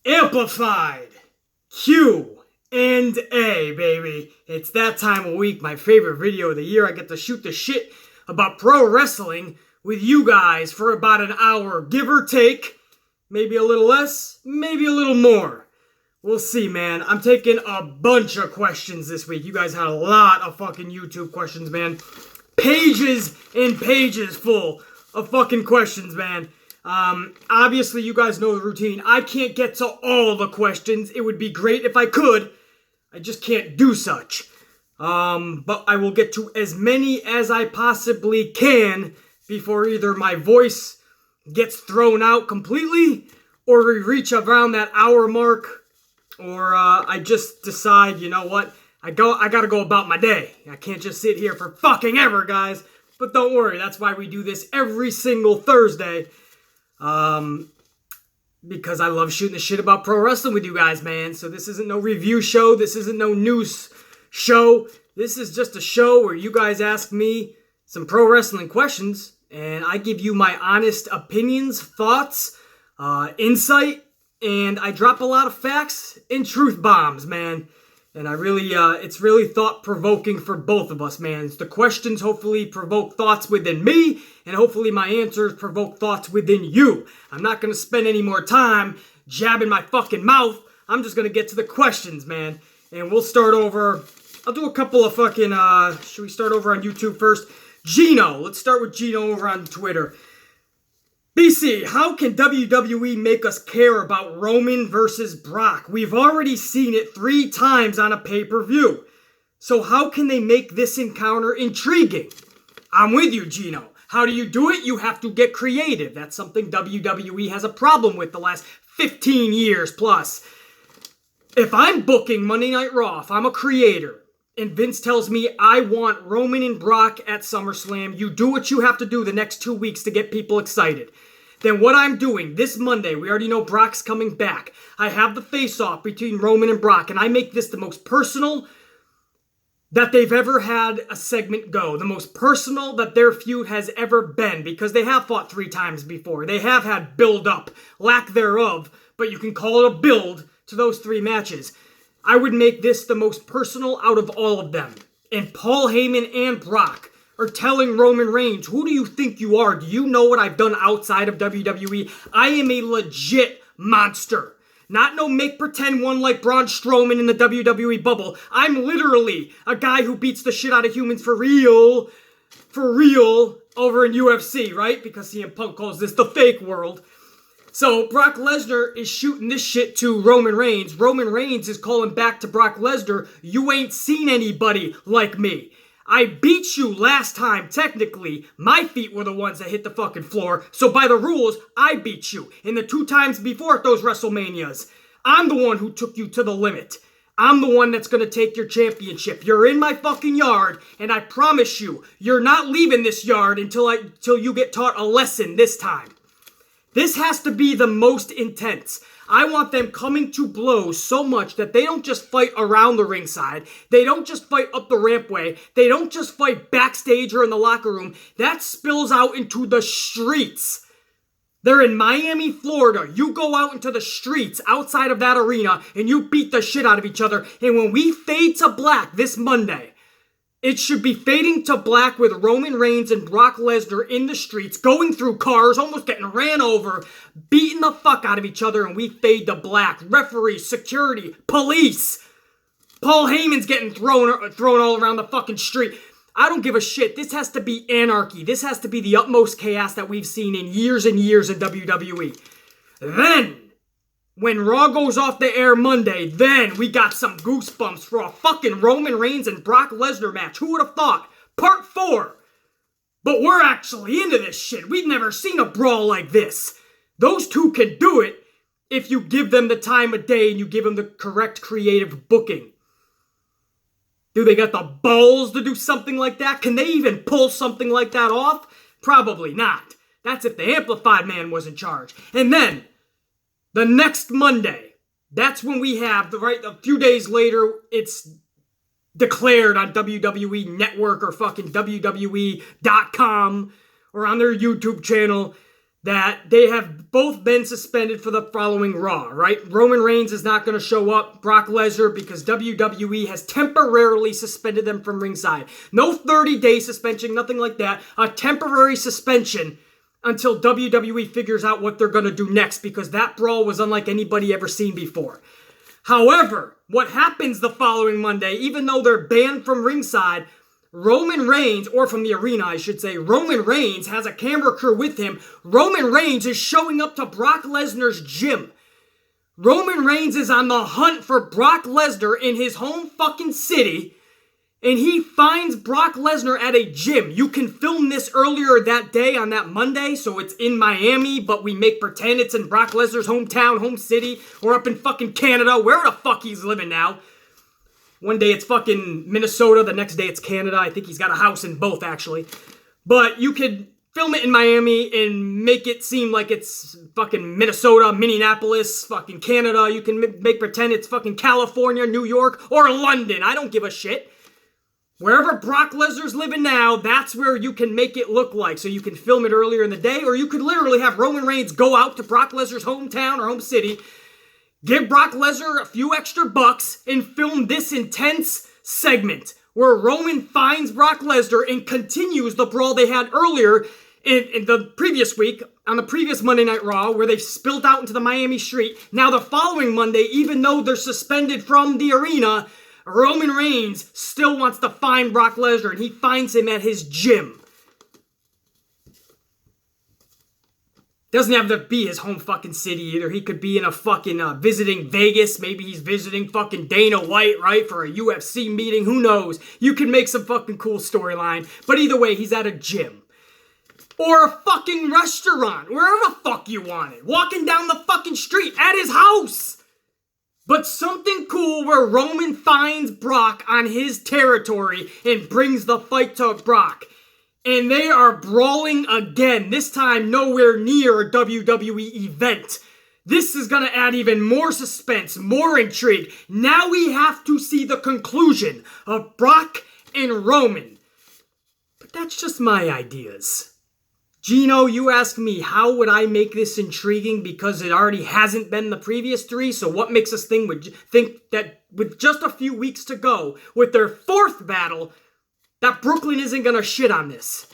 Amplified. Q and A, baby. It's that time of week, my favorite video of the year. I get to shoot the shit about pro wrestling with you guys for about an hour, give or take. Maybe a little less, maybe a little more. We'll see, man. I'm taking a bunch of questions this week. You guys had a lot of fucking YouTube questions, man. Pages and pages full of fucking questions, man. Obviously, you guys know the routine. I can't get to all the questions. It would be great if I could. I just can't do such. But I will get to as many as I possibly can before either my voice gets thrown out completely, or we reach around that hour mark, or I just decide, you know what, I gotta go about my day. I can't just sit here for fucking ever, guys. But don't worry, that's why we do this every single Thursday. Because I love shooting the shit about pro wrestling with you guys, man. So this isn't no review show. This isn't no news show. This is just a show where you guys ask me some pro wrestling questions, and I give you my honest opinions, thoughts, insight, and I drop a lot of facts and truth bombs, man. And I really, it's really thought-provoking for both of us, man. The questions hopefully provoke thoughts within me, and hopefully my answers provoke thoughts within you. I'm not going to spend any more time jabbing my fucking mouth. I'm just going to get to the questions, man. And we'll start over. I'll do a couple of fucking, should we start over on YouTube first? Gino. Let's start with Gino over on Twitter. BC, how can WWE make us care about Roman versus Brock? We've already seen it 3 times on a pay-per-view. So how can they make this encounter intriguing? I'm with you, Gino. How do you do it? You have to get creative. That's something WWE has a problem with the last 15 years plus. If I'm booking Monday Night Raw, if I'm a creator, and Vince tells me I want Roman and Brock at SummerSlam, you do what you have to do the next 2 weeks to get people excited. Then what I'm doing this Monday, we already know Brock's coming back. I have the face-off between Roman and Brock, and I make this the most personal that they've ever had a segment go. The most personal that their feud has ever been, because they have fought 3 times before. They have had build-up, lack thereof, but you can call it a build to those 3 matches. I would make this the most personal out of all of them. And Paul Heyman and Brock are telling Roman Reigns, who do you think you are? Do you know what I've done outside of WWE? I am a legit monster. Not no make-pretend one like Braun Strowman in the WWE bubble. I'm literally a guy who beats the shit out of humans for real, over in UFC, right? Because CM Punk calls this the fake world. So Brock Lesnar is shooting this shit to Roman Reigns. Roman Reigns is calling back to Brock Lesnar, you ain't seen anybody like me. I beat you last time, technically. My feet were the ones that hit the fucking floor. So by the rules, I beat you. And the 2 times before at those WrestleManias, I'm the one who took you to the limit. I'm the one that's going to take your championship. You're in my fucking yard, and I promise you, you're not leaving this yard until you get taught a lesson this time. This has to be the most intense. I want them coming to blows so much that they don't just fight around the ringside. They don't just fight up the rampway. They don't just fight backstage or in the locker room. That spills out into the streets. They're in Miami, Florida. You go out into the streets outside of that arena and you beat the shit out of each other. And when we fade to black this Monday, it should be fading to black with Roman Reigns and Brock Lesnar in the streets, going through cars, almost getting ran over, beating the fuck out of each other, and we fade to black. Referees, security, police. Paul Heyman's getting thrown all around the fucking street. I don't give a shit. This has to be anarchy. This has to be the utmost chaos that we've seen in years and years in WWE. Then, when Raw goes off the air Monday, then we got some goosebumps for a fucking Roman Reigns and Brock Lesnar match. Who would have thought? Part 4. But we're actually into this shit. We've never seen a brawl like this. Those 2 can do it if you give them the time of day and you give them the correct creative booking. Do they got the balls to do something like that? Can they even pull something like that off? Probably not. That's if the Amplified Man was in charge. And then the next Monday, that's when we have, a few days later, it's declared on WWE Network or fucking WWE.com or on their YouTube channel that they have both been suspended for the following Raw, right? Roman Reigns is not going to show up, Brock Lesnar, because WWE has temporarily suspended them from ringside. No 30-day suspension, nothing like that. A temporary suspension until WWE figures out what they're going to do next, because that brawl was unlike anybody ever seen before. However, what happens the following Monday, even though they're banned from ringside, Roman Reigns, or from the arena, I should say, Roman Reigns has a camera crew with him. Roman Reigns is showing up to Brock Lesnar's gym. Roman Reigns is on the hunt for Brock Lesnar in his home fucking city, and he finds Brock Lesnar at a gym. You can film this earlier that day on that Monday, so it's in Miami, but we make pretend it's in Brock Lesnar's hometown, home city, or up in fucking Canada, wherever the fuck he's living now. One day it's fucking Minnesota, the next day it's Canada. I think he's got a house in both, actually. But you could film it in Miami and make it seem like it's fucking Minnesota, Minneapolis, fucking Canada. You can make pretend it's fucking California, New York, or London. I don't give a shit. Wherever Brock Lesnar's living now, that's where you can make it look like. So you can film it earlier in the day, or you could literally have Roman Reigns go out to Brock Lesnar's hometown or home city, give Brock Lesnar a few extra bucks, and film this intense segment where Roman finds Brock Lesnar and continues the brawl they had earlier in the previous week, on the previous Monday Night Raw, where they spilled out into the Miami street. Now the following Monday, even though they're suspended from the arena, Roman Reigns still wants to find Brock Lesnar, and he finds him at his gym. Doesn't have to be his home fucking city either. He could be in a fucking visiting Vegas. Maybe he's visiting fucking Dana White, right? For a UFC meeting. Who knows? You can make some fucking cool storyline. But either way, he's at a gym. Or a fucking restaurant. Wherever the fuck you want it. Walking down the fucking street at his house. But something cool where Roman finds Brock on his territory and brings the fight to Brock. And they are brawling again, this time nowhere near a WWE event. This is going to add even more suspense, more intrigue. Now we have to see the conclusion of Brock and Roman. But that's just my ideas. Gino, you ask me, how would I make this intriguing? Because it already hasn't been the previous three, so what makes us think that with just a few weeks to go, with their fourth battle, that Brooklyn isn't going to shit on this?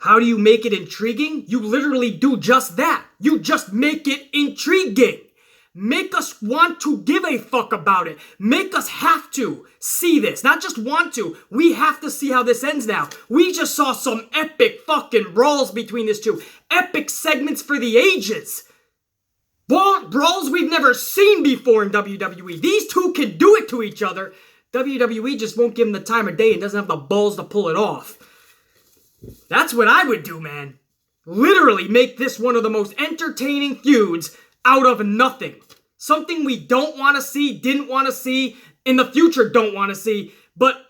How do you make it intriguing? You literally do just that. You just make it intriguing. Make us want to give a fuck about it. Make us have to see this. Not just want to. We have to see how this ends now. We just saw some epic fucking brawls between these two. Epic segments for the ages. Brawls we've never seen before in WWE. These two can do it to each other. WWE just won't give him the time of day and doesn't have the balls to pull it off. That's what I would do, man. Literally make this one of the most entertaining feuds out of nothing. Something we don't want to see, didn't want to see, in the future don't want to see, but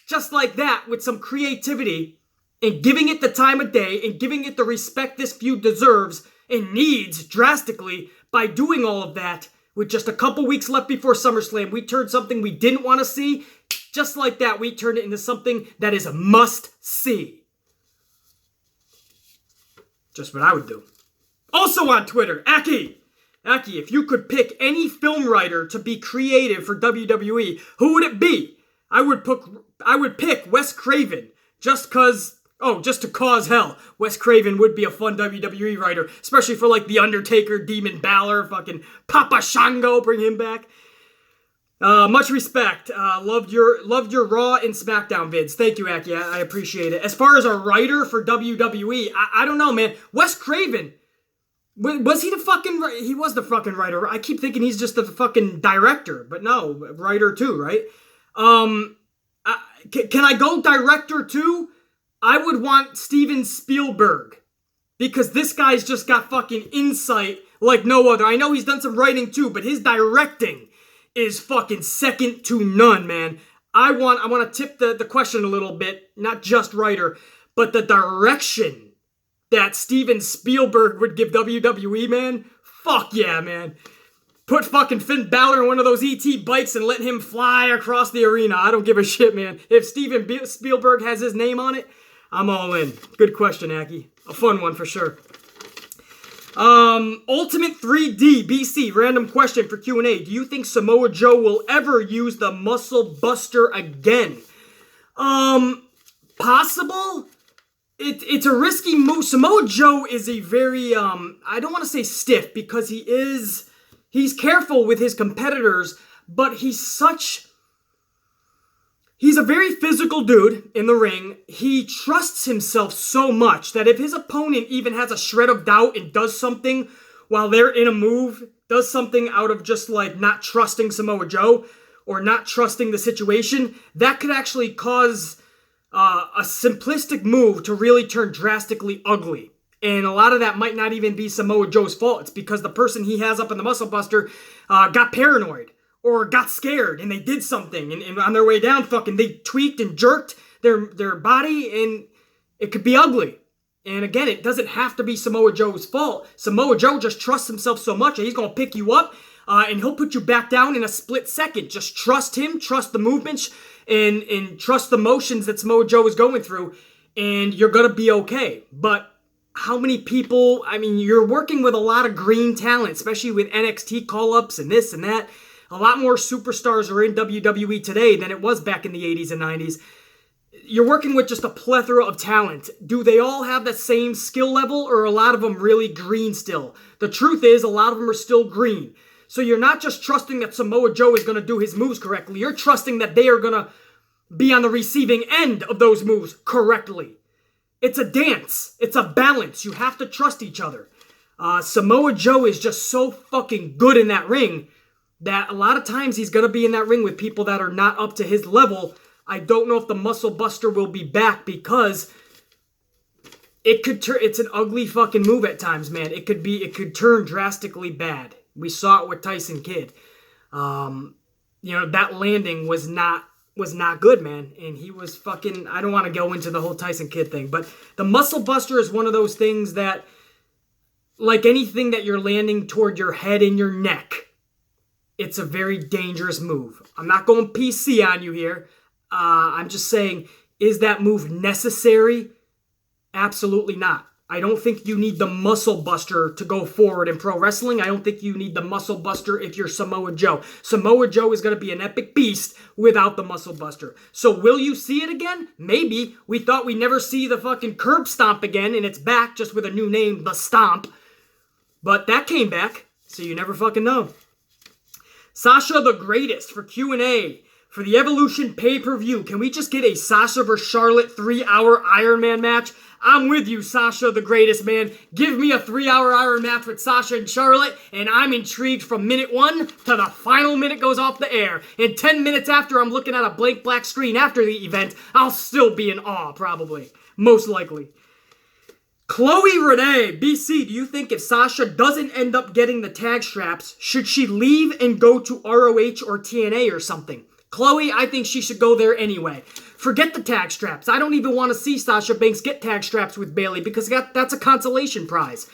just like that, with some creativity and giving it the time of day and giving it the respect this feud deserves and needs drastically, by doing all of that, with just a couple weeks left before SummerSlam, we turned something we didn't want to see. Just like that, we turned it into something that is a must-see. Just what I would do. Also on Twitter, Aki, if you could pick any film writer to be creative for WWE, who would it be? I would pick Wes Craven, just to cause hell. Wes Craven would be a fun WWE writer, especially for like The Undertaker, Demon Balor, fucking Papa Shango, bring him back. Much respect. Loved your Raw and SmackDown vids. Thank you, Aki. I appreciate it. As far as a writer for WWE, I don't know, man. Wes Craven, was he the fucking... He was the fucking writer. I keep thinking he's just the fucking director, but no, writer too, right? Can I go director too? I would want Steven Spielberg, because this guy's just got fucking insight like no other. I know he's done some writing too, but his directing is fucking second to none, man. I want to tip the question a little bit, not just writer, but the direction that Steven Spielberg would give WWE, man. Fuck yeah, man. Put fucking Finn Balor in one of those ET bikes and let him fly across the arena. I don't give a shit, man. If Steven Spielberg has his name on it, I'm all in. Good question, Aki. A fun one for sure. Ultimate 3D BC, random question for Q&A. Do you think Samoa Joe will ever use the Muscle Buster again? Possible? It's a risky move. Samoa Joe is a very, I don't want to say stiff because he's careful with his competitors, but he's a very physical dude in the ring. He trusts himself so much that if his opponent even has a shred of doubt and does something while they're in a move, does something out of just like not trusting Samoa Joe or not trusting the situation, that could actually cause a simplistic move to really turn drastically ugly. And a lot of that might not even be Samoa Joe's fault. It's because the person he has up in the Muscle Buster got paranoid or got scared and they did something. And on their way down, fucking they tweaked and jerked their body and it could be ugly. And again, it doesn't have to be Samoa Joe's fault. Samoa Joe just trusts himself so much that he's going to pick you up and he'll put you back down in a split second. Just trust him, trust the movements, and trust the motions that Samoa Joe is going through, and you're going to be okay. But how many people, I mean, you're working with a lot of green talent, especially with NXT call-ups and this and that. A lot more superstars are in WWE today than it was back in the 80s and 90s. You're working with just a plethora of talent. Do they all have the same skill level, or are a lot of them really green still? The truth is, a lot of them are still green. So you're not just trusting that Samoa Joe is going to do his moves correctly. You're trusting that they are going to be on the receiving end of those moves correctly. It's a dance. It's a balance. You have to trust each other. Samoa Joe is just so fucking good in that ring that a lot of times he's going to be in that ring with people that are not up to his level. I don't know if the Muscle Buster will be back because it could turn. It's an ugly fucking move at times, man. It could turn drastically bad. We saw it with Tyson Kidd. That landing was not good, man. And he was fucking, I don't want to go into the whole Tyson Kidd thing, but the Muscle Buster is one of those things that, like anything that you're landing toward your head and your neck, it's a very dangerous move. I'm not going PC on you here. I'm just saying, is that move necessary? Absolutely not. I don't think you need the Muscle Buster to go forward in pro wrestling. I don't think you need the Muscle Buster if you're Samoa Joe. Samoa Joe is going to be an epic beast without the Muscle Buster. So will you see it again? Maybe. We thought we'd never see the fucking curb stomp again, and it's back just with a new name, The Stomp. But that came back, so you never fucking know. Sasha the Greatest for Q&A. For the Evolution pay-per-view, can we just get a Sasha vs. Charlotte 3-hour Iron Man match? I'm with you, Sasha the Greatest, man. Give me a 3-hour Iron match with Sasha and Charlotte, and I'm intrigued from minute 1 to the final minute goes off the air. And 10 minutes after I'm looking at a blank black screen after the event, I'll still be in awe, probably. Most likely. Chloe Renee, BC, do you think if Sasha doesn't end up getting the tag straps, should she leave and go to ROH or TNA or something? Chloe, I think she should go there anyway. Forget the tag straps. I don't even want to see Sasha Banks get tag straps with Bayley because that's a consolation prize.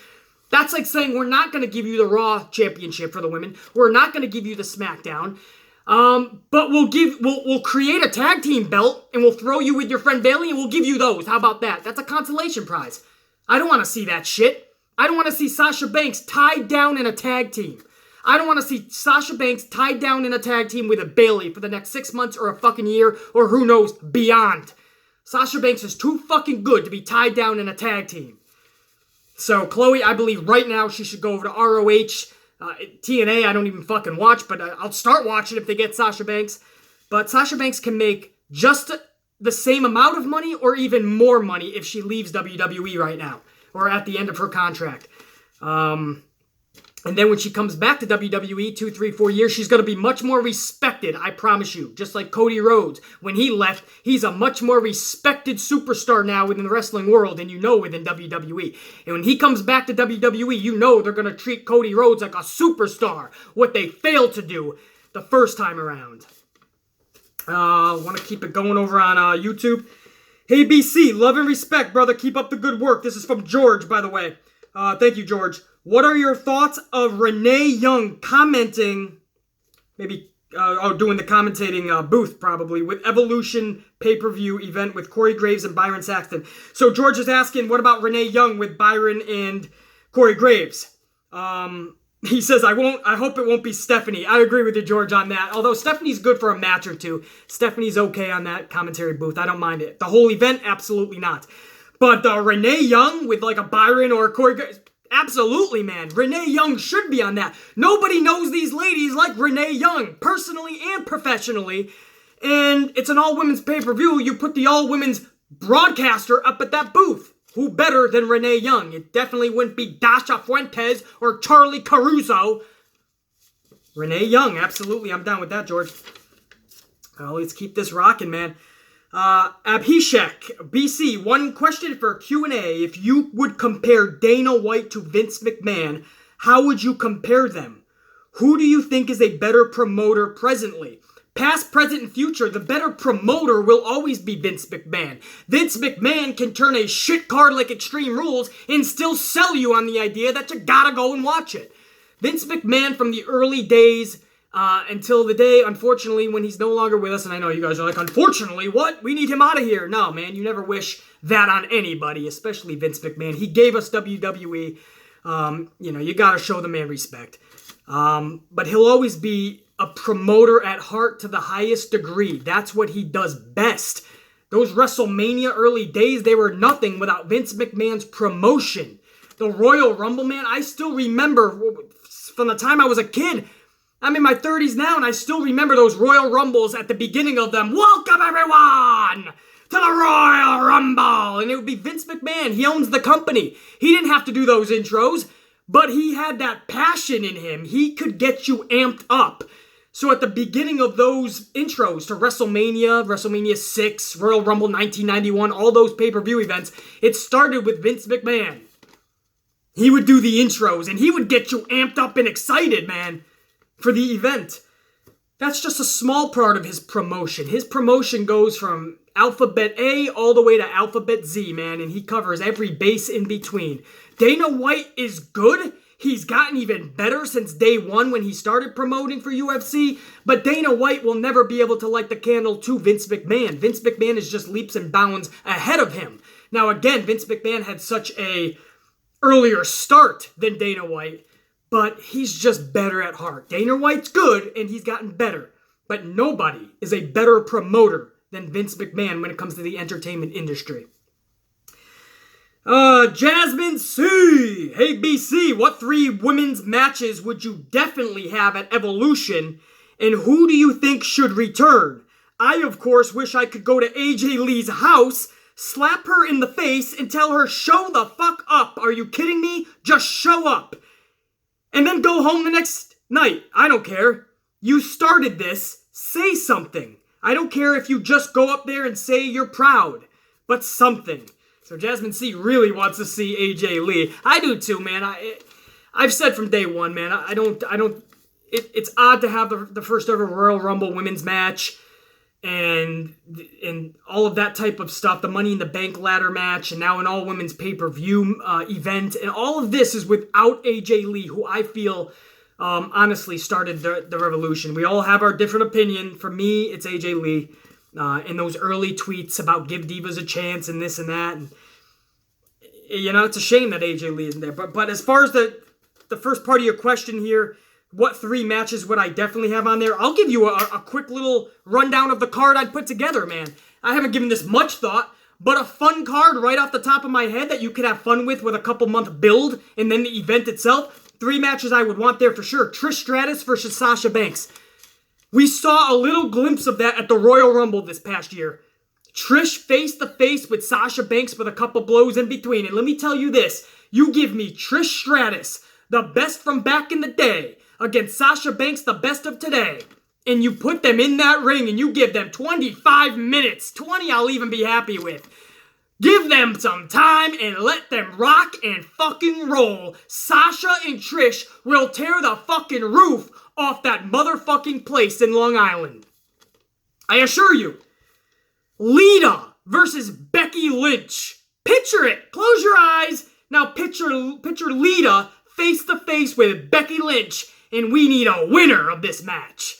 That's like saying we're not going to give you the Raw Championship for the women. We're not going to give you the SmackDown. But we'll create a tag team belt and we'll throw you with your friend Bayley and we'll give you those. How about that? That's a consolation prize. I don't want to see that shit. I don't want to see Sasha Banks tied down in a tag team. I don't want to see Sasha Banks tied down in a tag team with a Bayley for the next 6 months or a fucking year or who knows, beyond. Sasha Banks is too fucking good to be tied down in a tag team. So, Chloe, I believe right now she should go over to ROH. TNA, I don't even fucking watch, but I'll start watching if they get Sasha Banks. But Sasha Banks can make just the same amount of money or even more money if she leaves WWE right now or at the end of her contract. And then when she comes back to WWE 2, 3, 4 years, she's going to be much more respected, I promise you. Just like Cody Rhodes. When he left, he's a much more respected superstar now within the wrestling world than you know within WWE. And when he comes back to WWE, you know they're going to treat Cody Rhodes like a superstar. What they failed to do the first time around. Want to keep it going over on YouTube. Hey, BC, love and respect, brother. Keep up the good work. This is from George, by the way. Thank you, George. What are your thoughts of Renee Young commenting, maybe doing the commentating booth probably with Evolution pay-per-view event with Corey Graves and Byron Saxton. So George is asking, what about Renee Young with Byron and Corey Graves? He says, I hope it won't be Stephanie. I agree with you, George, on that. Although Stephanie's good for a match or two. Stephanie's okay on that commentary booth. I don't mind it. The whole event, absolutely not. But Renee Young with like a Byron or a Corey Graves, absolutely, man. Renee Young should be on that. Nobody knows these ladies like Renee Young, personally and professionally. And it's an all-women's pay-per-view. You put the all-women's broadcaster up at that booth. Who better than Renee Young? It definitely wouldn't be Dasha Fuentes or Charlie Caruso. Renee Young, absolutely. I'm down with that, George. Let's keep this rocking, man. Abhishek, BC, one question for Q&A. If you would compare Dana White to Vince McMahon, how would you compare them? Who do you think is a better promoter presently? Past, present, and future, the better promoter will always be Vince McMahon. Vince McMahon can turn a shit card like Extreme Rules and still sell you on the idea that you gotta go and watch it. Vince McMahon from the early days until the day, unfortunately, when he's no longer with us, and I know you guys are like, unfortunately, what? We need him out of here. No, man, you never wish that on anybody, especially Vince McMahon. He gave us WWE. You gotta show the man respect. But he'll always be a promoter at heart to the highest degree. That's what he does best. Those WrestleMania early days, they were nothing without Vince McMahon's promotion. The Royal Rumble, man, I still remember from the time I was a kid. I'm in my 30s now, and I still remember those Royal Rumbles at the beginning of them. Welcome, everyone, to the Royal Rumble. And it would be Vince McMahon. He owns the company. He didn't have to do those intros, but he had that passion in him. He could get you amped up. So at the beginning of those intros to WrestleMania 6, Royal Rumble 1991, all those pay-per-view events, it started with Vince McMahon. He would do the intros, and he would get you amped up and excited, man, for the event. That's just a small part of his promotion. His promotion goes from Alphabet A all the way to Alphabet Z, man, and he covers every base in between. Dana White is good. He's gotten even better since day one when he started promoting for UFC, but Dana White will never be able to light the candle to Vince McMahon. Vince McMahon is just leaps and bounds ahead of him. Now again, Vince McMahon had such a earlier start than Dana White, but he's just better at heart. Dana White's good, and he's gotten better, but nobody is a better promoter than Vince McMahon when it comes to the entertainment industry. Jasmine C. Hey, BC, what 3 women's matches would you definitely have at Evolution, and who do you think should return? I, of course, wish I could go to AJ Lee's house, slap her in the face, and tell her, show the fuck up. Are you kidding me? Just show up. And then go home the next night. I don't care. You started this. Say something. I don't care if you just go up there and say you're proud, but something. So Jasmine C really wants to see AJ Lee. I do too, man. I've said from day one, man. It's odd to have the first ever Royal Rumble women's match, and all of that type of stuff. The Money in the Bank ladder match, and now an all women's pay-per-view event, and all of this is without AJ Lee, who I feel honestly started the revolution. We all have our different opinion. For me, it's AJ Lee. In those early tweets about give divas a chance and this and that. And, it's a shame that AJ Lee isn't there. But as far as the first part of your question here, what 3 matches would I definitely have on there? I'll give you a quick little rundown of the card I'd put together, man. I haven't given this much thought, but a fun card right off the top of my head that you could have fun with a couple month build and then the event itself. 3 matches I would want there for sure. Trish Stratus versus Sasha Banks. We saw a little glimpse of that at the Royal Rumble this past year. Trish face-to-face with Sasha Banks with a couple blows in between. And let me tell you this. You give me Trish Stratus, the best from back in the day, against Sasha Banks, the best of today. And you put them in that ring and you give them 25 minutes. 20 I'll even be happy with. Give them some time and let them rock and fucking roll. Sasha and Trish will tear the fucking roof off that motherfucking place in Long Island. I assure you. Lita versus Becky Lynch. Picture it. Close your eyes. Now picture Lita face to face with Becky Lynch, and we need a winner of this match.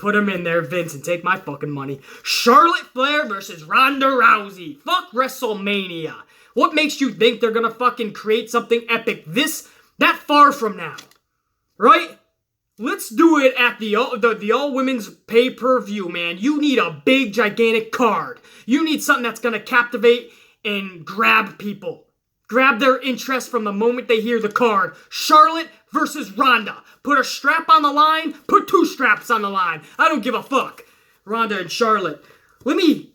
Put them in there, Vince, and take my fucking money. Charlotte Flair versus Ronda Rousey. Fuck WrestleMania. What makes you think they're gonna fucking create something epic that far from now? Right? Let's do it at the all-women's pay-per-view, man. You need a big, gigantic card. You need something that's gonna captivate and grab people. Grab their interest from the moment they hear the card. Charlotte versus Ronda. Put a strap on the line. Put 2 straps on the line. I don't give a fuck. Ronda and Charlotte. Let me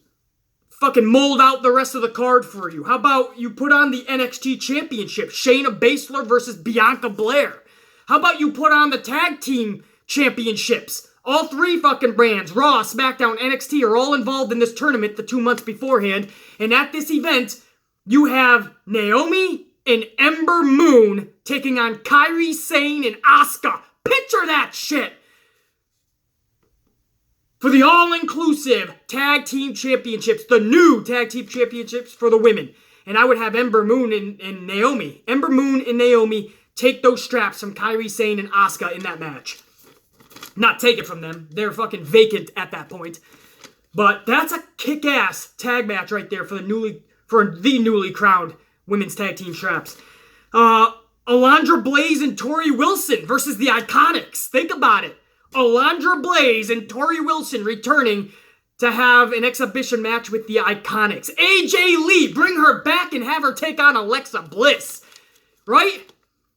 fucking mold out the rest of the card for you. How about you put on the NXT Championship? Shayna Baszler versus Bianca Belair. How about you put on the Tag Team Championships? All 3 fucking brands, Raw, SmackDown, NXT, are all involved in this tournament the 2 months beforehand. And at this event, you have Naomi and Ember Moon taking on Kairi Sane and Asuka. Picture that shit! For the all-inclusive Tag Team Championships, the new Tag Team Championships for the women. And I would have Ember Moon and Naomi. Ember Moon and Naomi take those straps from Kairi Sane and Asuka in that match. Not take it from them. They're fucking vacant at that point. But that's a kick-ass tag match right there for the newly crowned women's tag team straps. Alondra Blaze and Torrie Wilson versus the Ikonics. Think about it. Alondra Blaze and Torrie Wilson returning to have an exhibition match with the Ikonics. AJ Lee, bring her back and have her take on Alexa Bliss. Right?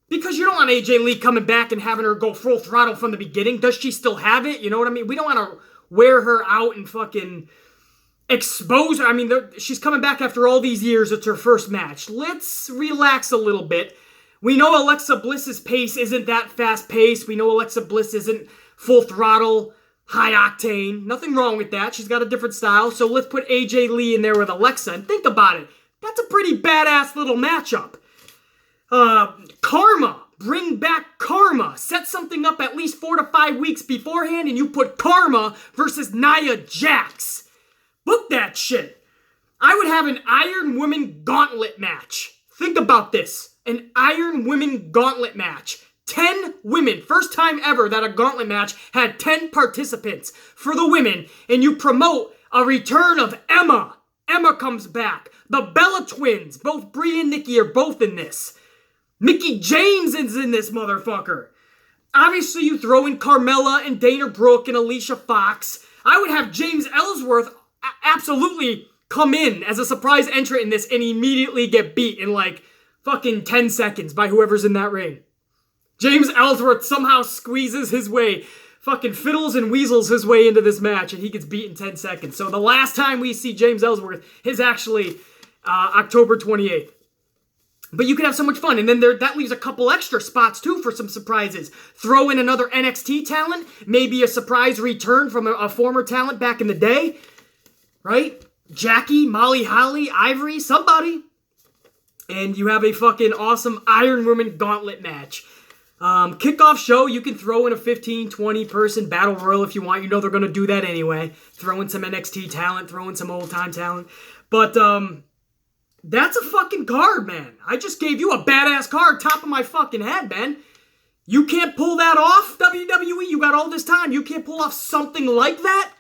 Because you don't want AJ Lee coming back and having her go full throttle from the beginning. Does she still have it? You know what I mean? We don't want to wear her out and fucking expose her. I mean, she's coming back after all these years. It's her first match. Let's relax a little bit. We know Alexa Bliss's pace isn't that fast paced. We know Alexa Bliss isn't full throttle, high octane. Nothing wrong with that. She's got a different style. So let's put AJ Lee in there with Alexa and think about it. That's a pretty badass little matchup. Karma. Bring back Karma. Set something up at least 4 to 5 weeks beforehand and you put Karma versus Nia Jax. Book that shit. I would have an Iron Women Gauntlet match. Think about this. An Iron Women Gauntlet match. 10 women. First time ever that a gauntlet match had 10 participants for the women. And you promote a return of Emma. Emma comes back. The Bella Twins. Both Brie and Nikki are both in this. Mickie James is in this motherfucker. Obviously you throw in Carmella and Dana Brooke and Alicia Fox. I would have James Ellsworth absolutely come in as a surprise entrant in this and immediately get beat in like fucking 10 seconds by whoever's in that ring. James Ellsworth somehow squeezes his way, fucking fiddles and weasels his way into this match and he gets beat in 10 seconds. So the last time we see James Ellsworth is actually October 28th. But you can have so much fun. And then that leaves a couple extra spots too for some surprises. Throw in another NXT talent. Maybe a surprise return from a former talent back in the day. Right? Jackie, Molly Holly, Ivory, somebody. And you have a fucking awesome Iron Woman Gauntlet match. Kickoff show, you can throw in a 15, 20 person battle royal if you want. You know they're going to do that anyway. Throw in some NXT talent, throw in some old time talent. But, that's a fucking card, man. I just gave you a badass card, top of my fucking head, man. You can't pull that off, WWE? You got all this time. You can't pull off something like that?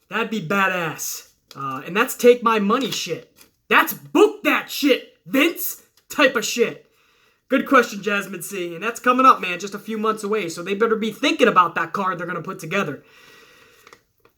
That'd be badass. And that's take my money shit. That's book that shit, Vince type of shit. Good question, Jasmine C. And that's coming up, man, just a few months away. So they better be thinking about that card they're going to put together.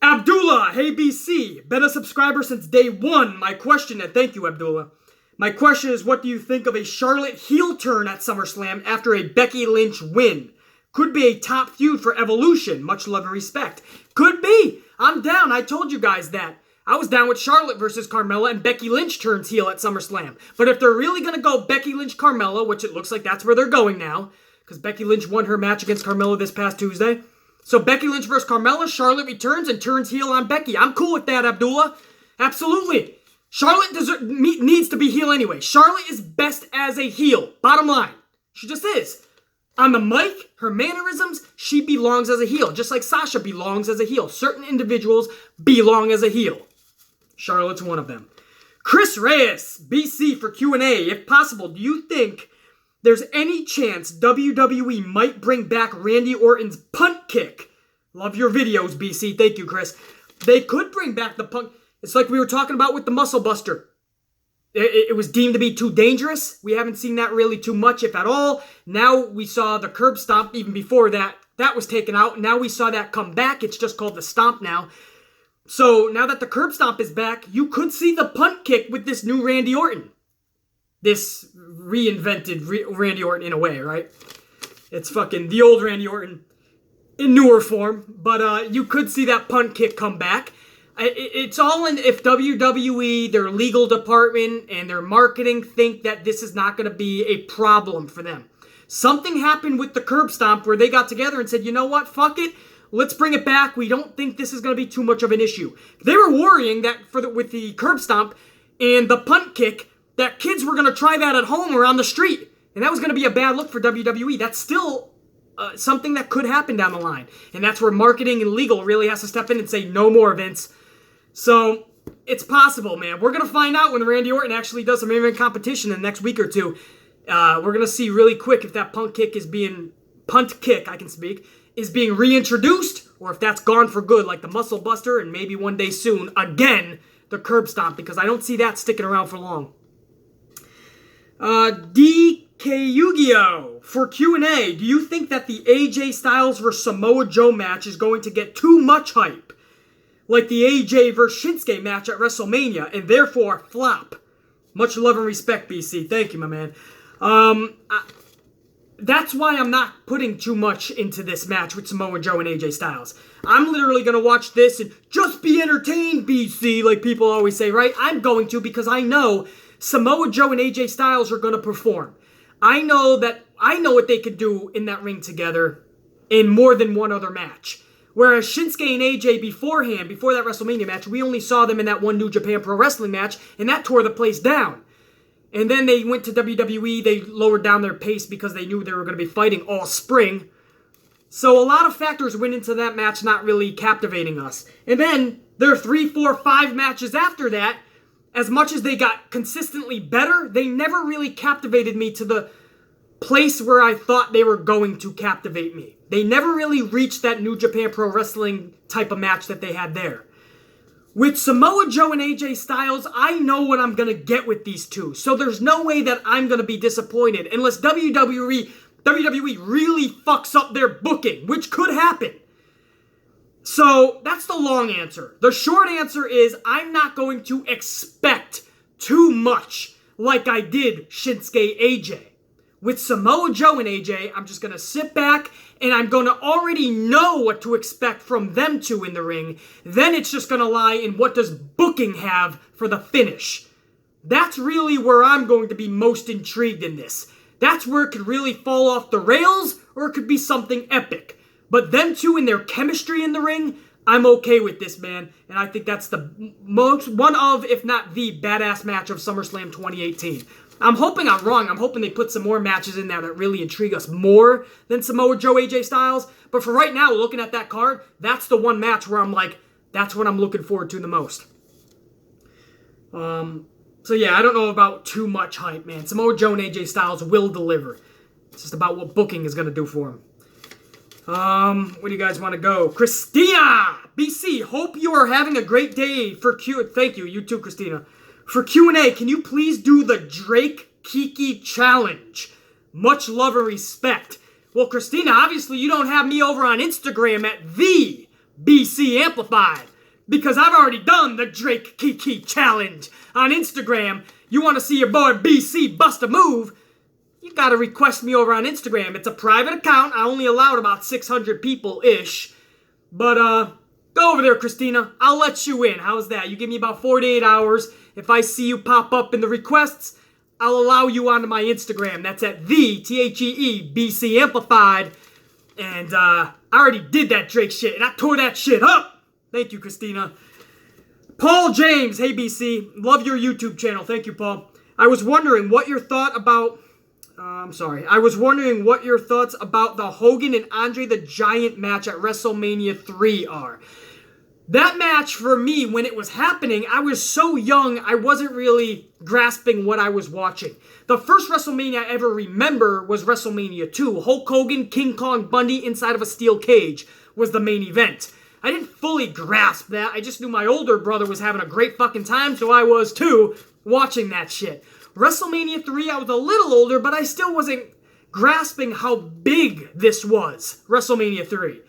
Abdullah, hey BC, been a subscriber since day one. My question, and thank you Abdullah. My question is, what do you think of a Charlotte heel turn at SummerSlam after a Becky Lynch win? Could be a top feud for Evolution. Much love and respect. Could be. I'm down. I told you guys that. I was down with Charlotte versus Carmella and Becky Lynch turns heel at SummerSlam. But if they're really going to go Becky Lynch Carmella, which it looks like that's where they're going now, because Becky Lynch won her match against Carmella this past Tuesday. So Becky Lynch versus Carmella, Charlotte returns and turns heel on Becky. I'm cool with that, Abdullah. Absolutely. Charlotte needs to be heel anyway. Charlotte is best as a heel. Bottom line. She just is. On the mic, her mannerisms, she belongs as a heel. Just like Sasha belongs as a heel. Certain individuals belong as a heel. Charlotte's one of them. Chris Reyes, BC for Q&A. If possible, do you think there's any chance WWE might bring back Randy Orton's punt kick Love your videos, BC. Thank you, Chris. They could bring back the Punk. It's like we were talking about with the Muscle Buster. It was deemed to be too dangerous. We haven't seen that really too much, if at all. Now we saw the curb stomp even before that. That was taken out. Now we saw that come back. It's just called the stomp now. So now that the curb stomp is back, you could see the punt kick with this new Randy Orton. This reinvented Randy Orton in a way, right? It's fucking the old Randy Orton in newer form. But you could see that punt kick come back. It's all in if WWE, their legal department, and their marketing think that this is not going to be a problem for them. Something happened with the curb stomp where they got together and said, you know what, fuck it, let's bring it back. We don't think this is going to be too much of an issue. They were worrying that with the curb stomp and the punt kick, that kids were going to try that at home or on the street. And that was going to be a bad look for WWE. That's still something that could happen down the line. And that's where marketing and legal really has to step in and say, no more, Vince. So, it's possible, man. We're going to find out when Randy Orton actually does some in-ring competition in the next week or two. We're going to see really quick if that punt kick is being reintroduced, or if that's gone for good, like the Muscle Buster, and maybe one day soon, again, the curb stomp, because I don't see that sticking around for long. DK Yu-Gi-Oh! For Q&A, do you think that the AJ Styles vs. Samoa Joe match is going to get too much hype? Like the AJ vs. Shinsuke match at WrestleMania, and therefore flop? Much love and respect, BC. Thank you, my man. That's why I'm not putting too much into this match with Samoa Joe and AJ Styles. I'm literally going to watch this and just be entertained, BC, like people always say, right? I'm going to, because I know Samoa Joe and AJ Styles are going to perform. I know what they could do in that ring together in more than one other match. Whereas Shinsuke and AJ before that WrestleMania match, we only saw them in that one New Japan Pro Wrestling match, and that tore the place down. And then they went to WWE, they lowered down their pace because they knew they were going to be fighting all spring. So a lot of factors went into that match not really captivating us. And then their 3, 4, 5 matches after that, as much as they got consistently better, they never really captivated me to the place where I thought they were going to captivate me. They never really reached that New Japan Pro Wrestling type of match that they had there. With Samoa Joe and AJ Styles, I know what I'm going to get with these two. So there's no way that I'm going to be disappointed unless WWE really fucks up their booking, which could happen. So that's the long answer. The short answer is I'm not going to expect too much like I did Shinsuke AJ. With Samoa Joe and AJ, I'm just going to sit back and I'm going to already know what to expect from them two in the ring. Then it's just going to lie in what does booking have for the finish. That's really where I'm going to be most intrigued in this. That's where it could really fall off the rails or it could be something epic. But them two and their chemistry in the ring, I'm okay with this, man. And I think that's the most, one of, if not the badass match of SummerSlam 2018. I'm hoping I'm wrong. I'm hoping they put some more matches in there that really intrigue us more than Samoa Joe, AJ Styles. But for right now, looking at that card, that's the one match where I'm like, that's what I'm looking forward to the most. So yeah, I don't know about too much hype, man. Samoa Joe and AJ Styles will deliver. It's just about what booking is going to do for them. Where do you guys want to go? Christina! BC, hope you are having a great day for Thank you, you too, Christina. For Q&A, can you please do the Drake Kiki challenge? Much love and respect. Well, Christina, obviously you don't have me over on Instagram at the BC Amplified because I've already done the Drake Kiki challenge on Instagram. You want to see your boy BC bust a move? You gotta request me over on Instagram. It's a private account. I only allowed about 600 people-ish. But, go over there, Christina. I'll let you in. How's that? You give me about 48 hours. If I see you pop up in the requests, I'll allow you onto my Instagram. That's at the, Thee, BC Amplified. And, I already did that Drake shit, and I tore that shit up. Thank you, Christina. Paul James. Hey, BC. Love your YouTube channel. Thank you, Paul. I was wondering what your thought about... I was wondering what your thoughts about the Hogan and Andre the Giant match at WrestleMania 3 are. That match, for me, when it was happening, I was so young, I wasn't really grasping what I was watching. The first WrestleMania I ever remember was WrestleMania 2. Hulk Hogan, King Kong Bundy inside of a steel cage. was the main event. I didn't fully grasp that. I just knew my older brother was having a great fucking time, so I was too, watching that shit. WrestleMania 3, I was a little older, but I still wasn't grasping how big this was, WrestleMania 3.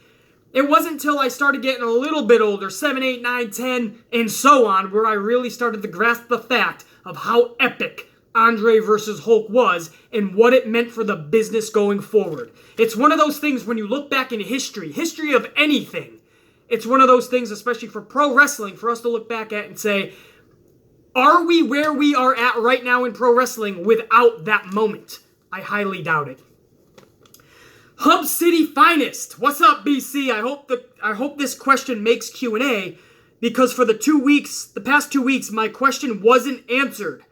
It wasn't until I started getting a little bit older, 7, 8, 9, 10, and so on, where I really started to grasp the fact of how epic Andre versus Hulk was and what it meant for the business going forward. It's one of those things when you look back in history of anything, it's one of those things, especially for pro wrestling, for us to look back at and say, are we where we are at right now in pro wrestling without that moment? I highly doubt it. Hub City Finest. What's up, BC? I hope this question makes Q&A, because for the past 2 weeks, my question wasn't answered.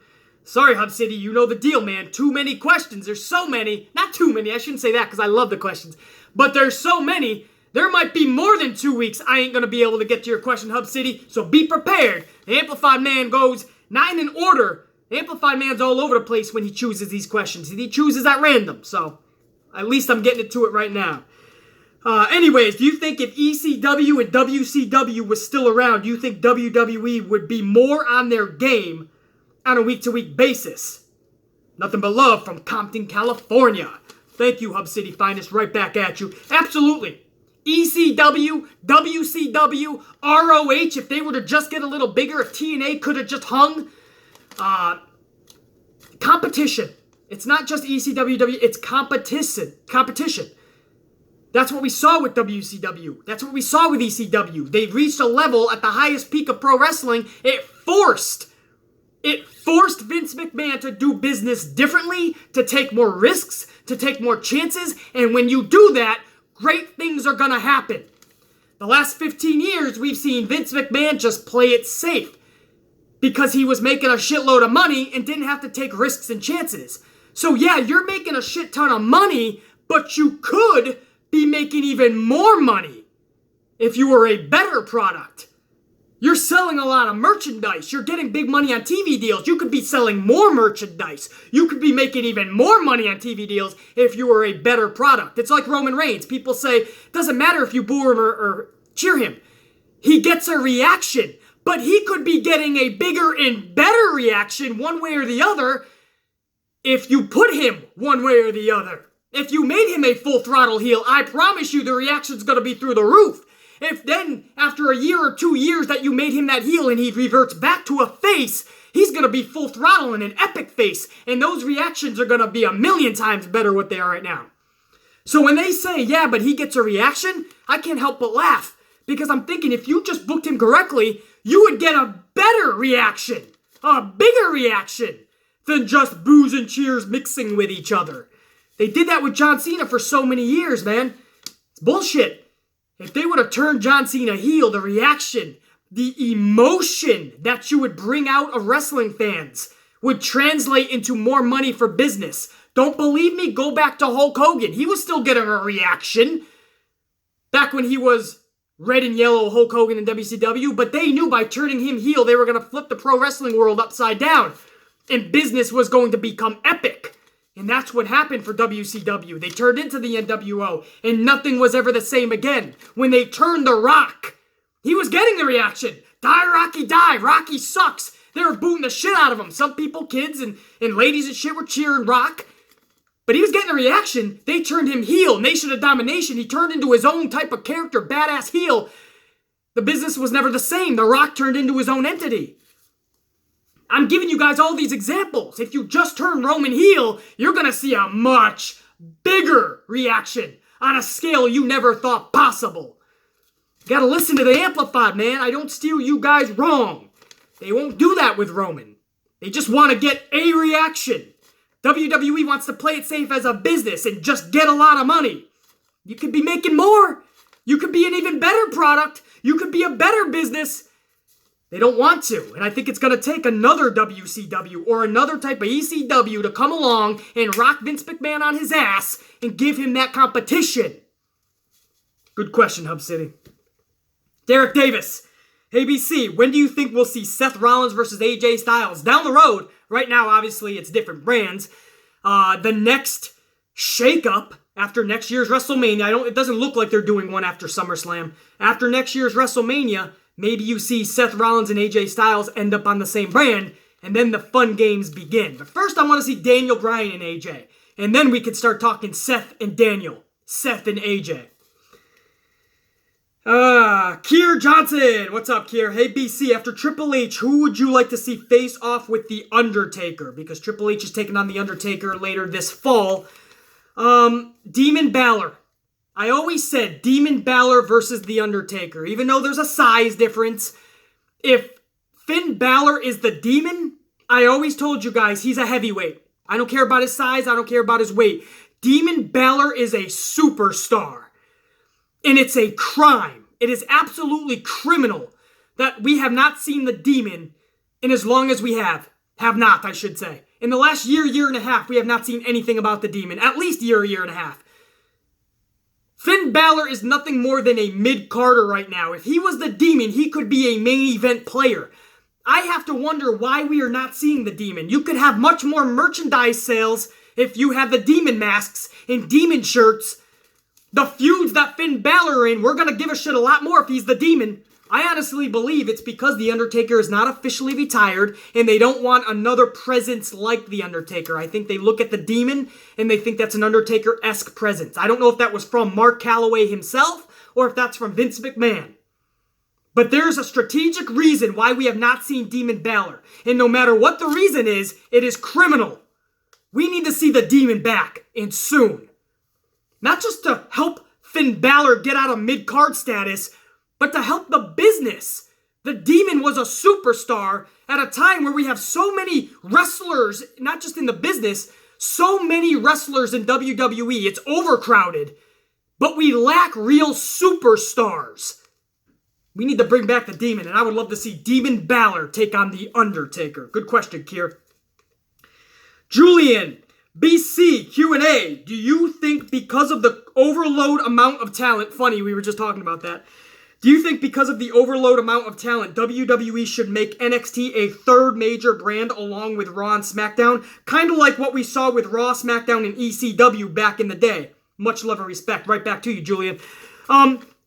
Sorry, Hub City, you know the deal, man. Too many questions. There's so many. Not too many. I shouldn't say that because I love the questions. But there's so many. There might be more than 2 weeks I ain't going to be able to get to your question, Hub City. So be prepared. The Amplified Man goes 9 in order. The Amplified Man's all over the place when he chooses these questions. He chooses at random. So at least I'm getting to it right now. Anyways, do you think if ECW and WCW was still around, do you think WWE would be more on their game on a week-to-week basis? Nothing but love from Compton, California. Thank you, Hub City Finest. Right back at you. Absolutely. ECW, WCW, ROH, if they were to just get a little bigger, if TNA could have just hung. Competition. It's not just ECW, it's competition. That's what we saw with WCW. That's what we saw with ECW. They reached a level at the highest peak of pro wrestling. It forced Vince McMahon to do business differently, to take more risks, to take more chances, and when you do that, great things are gonna happen. The last 15 years, we've seen Vince McMahon just play it safe because he was making a shitload of money and didn't have to take risks and chances. So yeah, you're making a shit ton of money, but you could be making even more money if you were a better product. You're selling a lot of merchandise. You're getting big money on TV deals. You could be selling more merchandise. You could be making even more money on TV deals if you were a better product. It's like Roman Reigns. People say, it doesn't matter if you boo him or cheer him. He gets a reaction, but he could be getting a bigger and better reaction one way or the other if you put him one way or the other. If you made him a full throttle heel, I promise you the reaction's going to be through the roof. If then, after a year or 2 years that you made him that heel and he reverts back to a face, he's going to be full throttle and an epic face. And those reactions are going to be 1,000,000 times better what they are right now. So when they say, yeah, but he gets a reaction, I can't help but laugh. Because I'm thinking if you just booked him correctly, you would get a better reaction. A bigger reaction than just boos and cheers mixing with each other. They did that with John Cena for so many years, man. It's bullshit. If they would have turned John Cena heel, the reaction, the emotion that you would bring out of wrestling fans would translate into more money for business. Don't believe me? Go back to Hulk Hogan. He was still getting a reaction back when he was red and yellow Hulk Hogan in WCW, but they knew by turning him heel, they were going to flip the pro wrestling world upside down, and business was going to become epic. And that's what happened for WCW. They turned into the NWO, and nothing was ever the same again. When they turned The Rock, he was getting the reaction. Die, Rocky, die. Rocky sucks. They were booing the shit out of him. Some people, kids and ladies and shit, were cheering Rock. But he was getting the reaction. They turned him heel. Nation of Domination. He turned into his own type of character, badass heel. The business was never the same. The Rock turned into his own entity. I'm giving you guys all these examples. If you just turn Roman heel, you're going to see a much bigger reaction on a scale you never thought possible. You got to listen to the Amplified, man. I don't steer you guys wrong. They won't do that with Roman. They just want to get a reaction. WWE wants to play it safe as a business and just get a lot of money. You could be making more. You could be an even better product. You could be a better business. They don't want to, and I think it's going to take another WCW or another type of ECW to come along and rock Vince McMahon on his ass and give him that competition. Good question, Hub City. Derek Davis. ABC, when do you think we'll see Seth Rollins versus AJ Styles? Down the road. Right now, obviously, it's different brands. The next shakeup after next year's WrestleMania, it doesn't look like they're doing one after SummerSlam. After next year's WrestleMania, maybe you see Seth Rollins and AJ Styles end up on the same brand, and then the fun games begin. But first, I want to see Daniel Bryan and AJ. And then we could start talking Seth and Daniel. Seth and AJ. Kier Johnson. What's up, Kier? Hey, BC, after Triple H, who would you like to see face off with The Undertaker? Because Triple H is taking on The Undertaker later this fall. Demon Balor. I always said Demon Balor versus The Undertaker. Even though there's a size difference. If Finn Balor is the Demon, I always told you guys he's a heavyweight. I don't care about his size. I don't care about his weight. Demon Balor is a superstar. And it's a crime. It is absolutely criminal that we have not seen the Demon in as long as we have. Have not, I should say. In the last year and a half, we have not seen anything about the Demon. At least year and a half. Finn Balor is nothing more than a mid-carder right now. If he was the Demon, he could be a main event player. I have to wonder why we are not seeing the Demon. You could have much more merchandise sales if you have the Demon masks and Demon shirts. The feuds that Finn Balor are in, we're going to give a shit a lot more if he's the Demon. I honestly believe it's because The Undertaker is not officially retired and they don't want another presence like The Undertaker. I think they look at the Demon and they think that's an Undertaker-esque presence. I don't know if that was from Mark Calloway himself or if that's from Vince McMahon. But there's a strategic reason why we have not seen Demon Balor. And no matter what the reason is, it is criminal. We need to see the Demon back, and soon. Not just to help Finn Balor get out of mid-card status, but to help the business. The Demon was a superstar at a time where we have so many wrestlers, not just in the business, so many wrestlers in WWE. It's overcrowded. But we lack real superstars. We need to bring back the Demon, and I would love to see Demon Balor take on The Undertaker. Good question, Kier. Julian, BC, Q&A. Do you think because of the overload amount of talent, funny, we were just talking about that. Do you think because of the overload amount of talent, WWE should make NXT a third major brand along with Raw and SmackDown? Kind of like what we saw with Raw, SmackDown, and ECW back in the day. Much love and respect. Right back to you, Julian.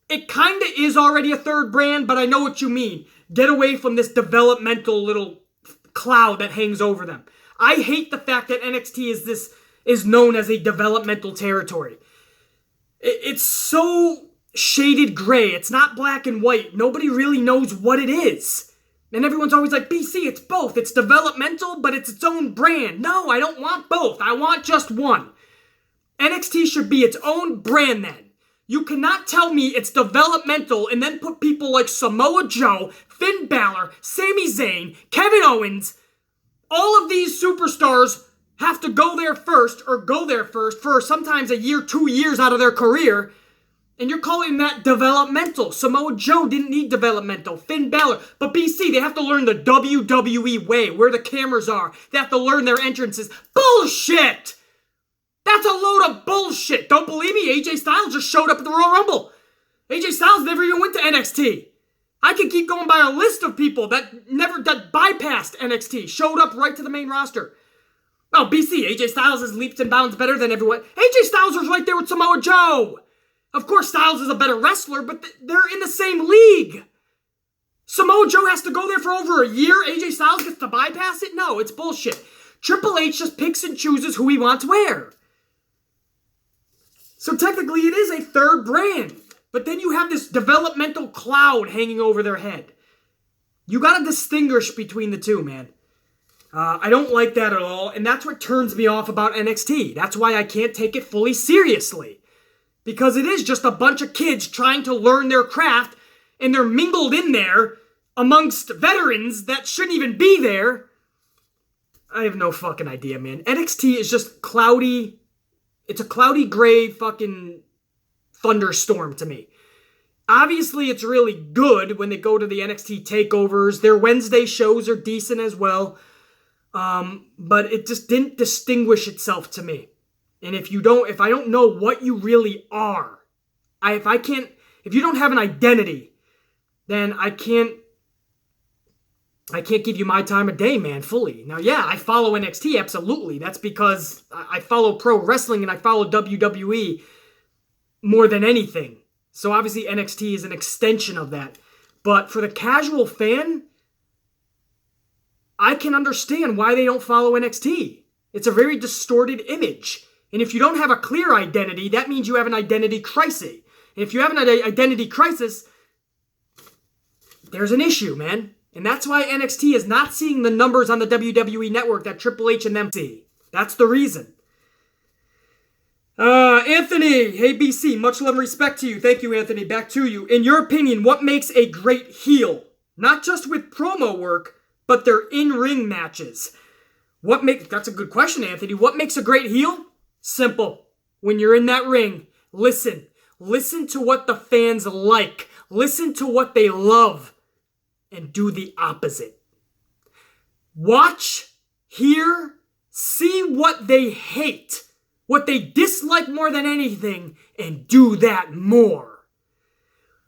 It kind of is already a third brand, but I know what you mean. Get away from this developmental little cloud that hangs over them. I hate the fact that NXT is known as a developmental territory. It's so shaded gray. It's not black and white. Nobody really knows what it is. And everyone's always like, BC, it's both. It's developmental, but it's its own brand. No, I don't want both. I want just one. NXT should be its own brand then. You cannot tell me it's developmental and then put people like Samoa Joe, Finn Balor, Sami Zayn, Kevin Owens. All of these superstars have to go there first for sometimes a year, 2 years out of their career. And you're calling that developmental. Samoa Joe didn't need developmental. Finn Balor. But BC, they have to learn the WWE way, where the cameras are. They have to learn their entrances. Bullshit! That's a load of bullshit. Don't believe me? AJ Styles just showed up at the Royal Rumble. AJ Styles never even went to NXT. I could keep going by a list of people that bypassed NXT, showed up right to the main roster. Oh, BC, AJ Styles is leaps and bounds better than everyone. AJ Styles was right there with Samoa Joe. Of course, Styles is a better wrestler, but they're in the same league. Samoa Joe has to go there for over a year. AJ Styles gets to bypass it? No, it's bullshit. Triple H just picks and chooses who he wants where. So technically it is a third brand. But then you have this developmental cloud hanging over their head. You got to distinguish between the two, man. I don't like that at all. And that's what turns me off about NXT. That's why I can't take it fully seriously. Because it is just a bunch of kids trying to learn their craft. And they're mingled in there amongst veterans that shouldn't even be there. I have no fucking idea, man. NXT is just cloudy. It's a cloudy gray fucking thunderstorm to me. Obviously, it's really good when they go to the NXT takeovers. Their Wednesday shows are decent as well. But it just didn't distinguish itself to me. And if I don't know what you really are, if you don't have an identity, then I can't I can't give you my time of day, man, fully. Now, yeah, I follow NXT, absolutely. That's because I follow pro wrestling and I follow WWE more than anything. So obviously NXT is an extension of that. But for the casual fan, I can understand why they don't follow NXT. It's a very distorted image. And if you don't have a clear identity, that means you have an identity crisis. And if you have an identity crisis, there's an issue, man. And that's why NXT is not seeing the numbers on the WWE network that Triple H and them see. That's the reason. Anthony, hey BC, much love and respect to you. Thank you, Anthony. Back to you. In your opinion, what makes a great heel? Not just with promo work, but their in-ring matches. That's a good question, Anthony. What makes a great heel? Simple. When you're in that ring, listen. Listen to what the fans like. Listen to what they love. And do the opposite. Watch, hear, see what they hate, what they dislike more than anything, and do that more.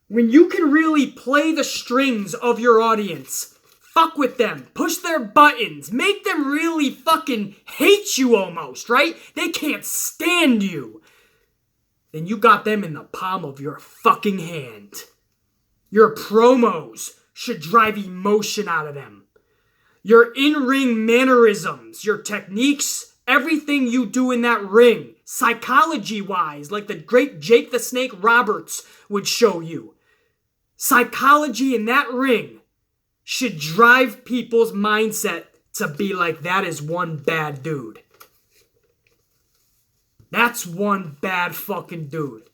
When you can really play the strings of your audience, fuck with them, push their buttons, make them really fucking hate you almost, right? They can't stand you. Then you got them in the palm of your fucking hand. Your promos should drive emotion out of them. Your in-ring mannerisms, your techniques, everything you do in that ring, psychology-wise, like the great Jake the Snake Roberts would show you. Psychology in that ring should drive people's mindset to be like, that is one bad dude. That's one bad fucking dude.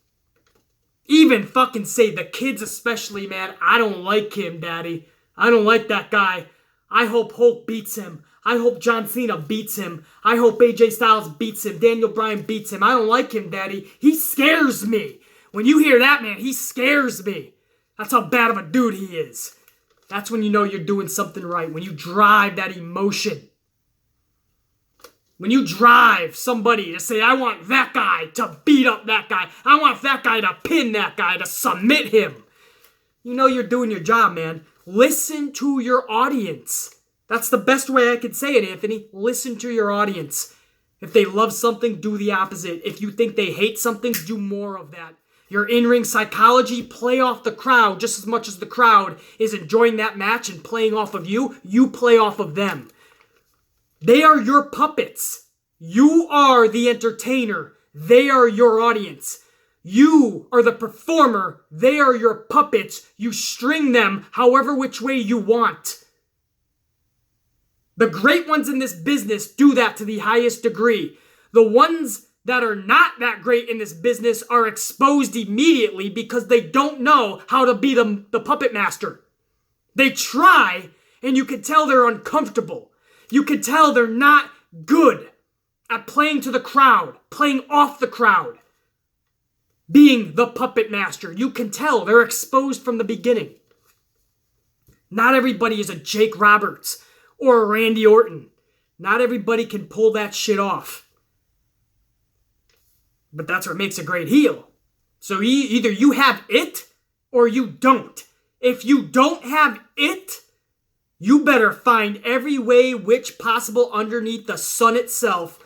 Even fucking say, the kids especially, man, I don't like him, daddy. I don't like that guy. I hope Hulk beats him. I hope John Cena beats him. I hope AJ Styles beats him. Daniel Bryan beats him. I don't like him, daddy. He scares me. When you hear that, man, he scares me. That's how bad of a dude he is. That's when you know you're doing something right. When you drive that emotion. When you drive somebody to say, I want that guy to beat up that guy. I want that guy to pin that guy, to submit him. You know you're doing your job, man. Listen to your audience. That's the best way I could say it, Anthony. Listen to your audience. If they love something, do the opposite. If you think they hate something, do more of that. Your in-ring psychology, play off the crowd just as much as the crowd is enjoying that match and playing off of you. You play off of them. They are your puppets. You are the entertainer. They are your audience. You are the performer. They are your puppets. You string them however which way you want. The great ones in this business do that to the highest degree. The ones that are not that great in this business are exposed immediately because they don't know how to be the puppet master. They try, and you can tell they're uncomfortable. You can tell they're not good at playing to the crowd, playing off the crowd, being the puppet master. You can tell they're exposed from the beginning. Not everybody is a Jake Roberts or a Randy Orton. Not everybody can pull that shit off. But that's what makes a great heel. So either you have it or you don't. If you don't have it, you better find every way which possible underneath the sun itself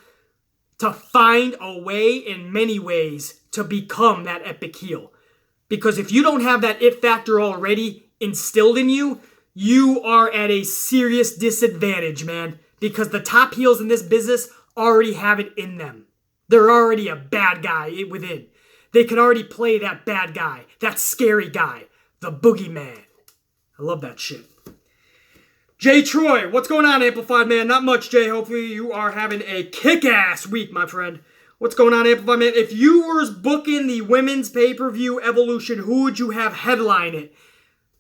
to find a way in many ways to become that epic heel. Because if you don't have that it factor already instilled in you, you are at a serious disadvantage, man. Because the top heels in this business already have it in them. They're already a bad guy within. They can already play that bad guy, that scary guy, the boogeyman. I love that shit. Jay Troy, what's going on, Amplified Man? Not much, Jay. Hopefully you are having a kick-ass week, my friend. What's going on, Amplified Man? If you were booking the women's pay-per-view Evolution, who would you have headline it?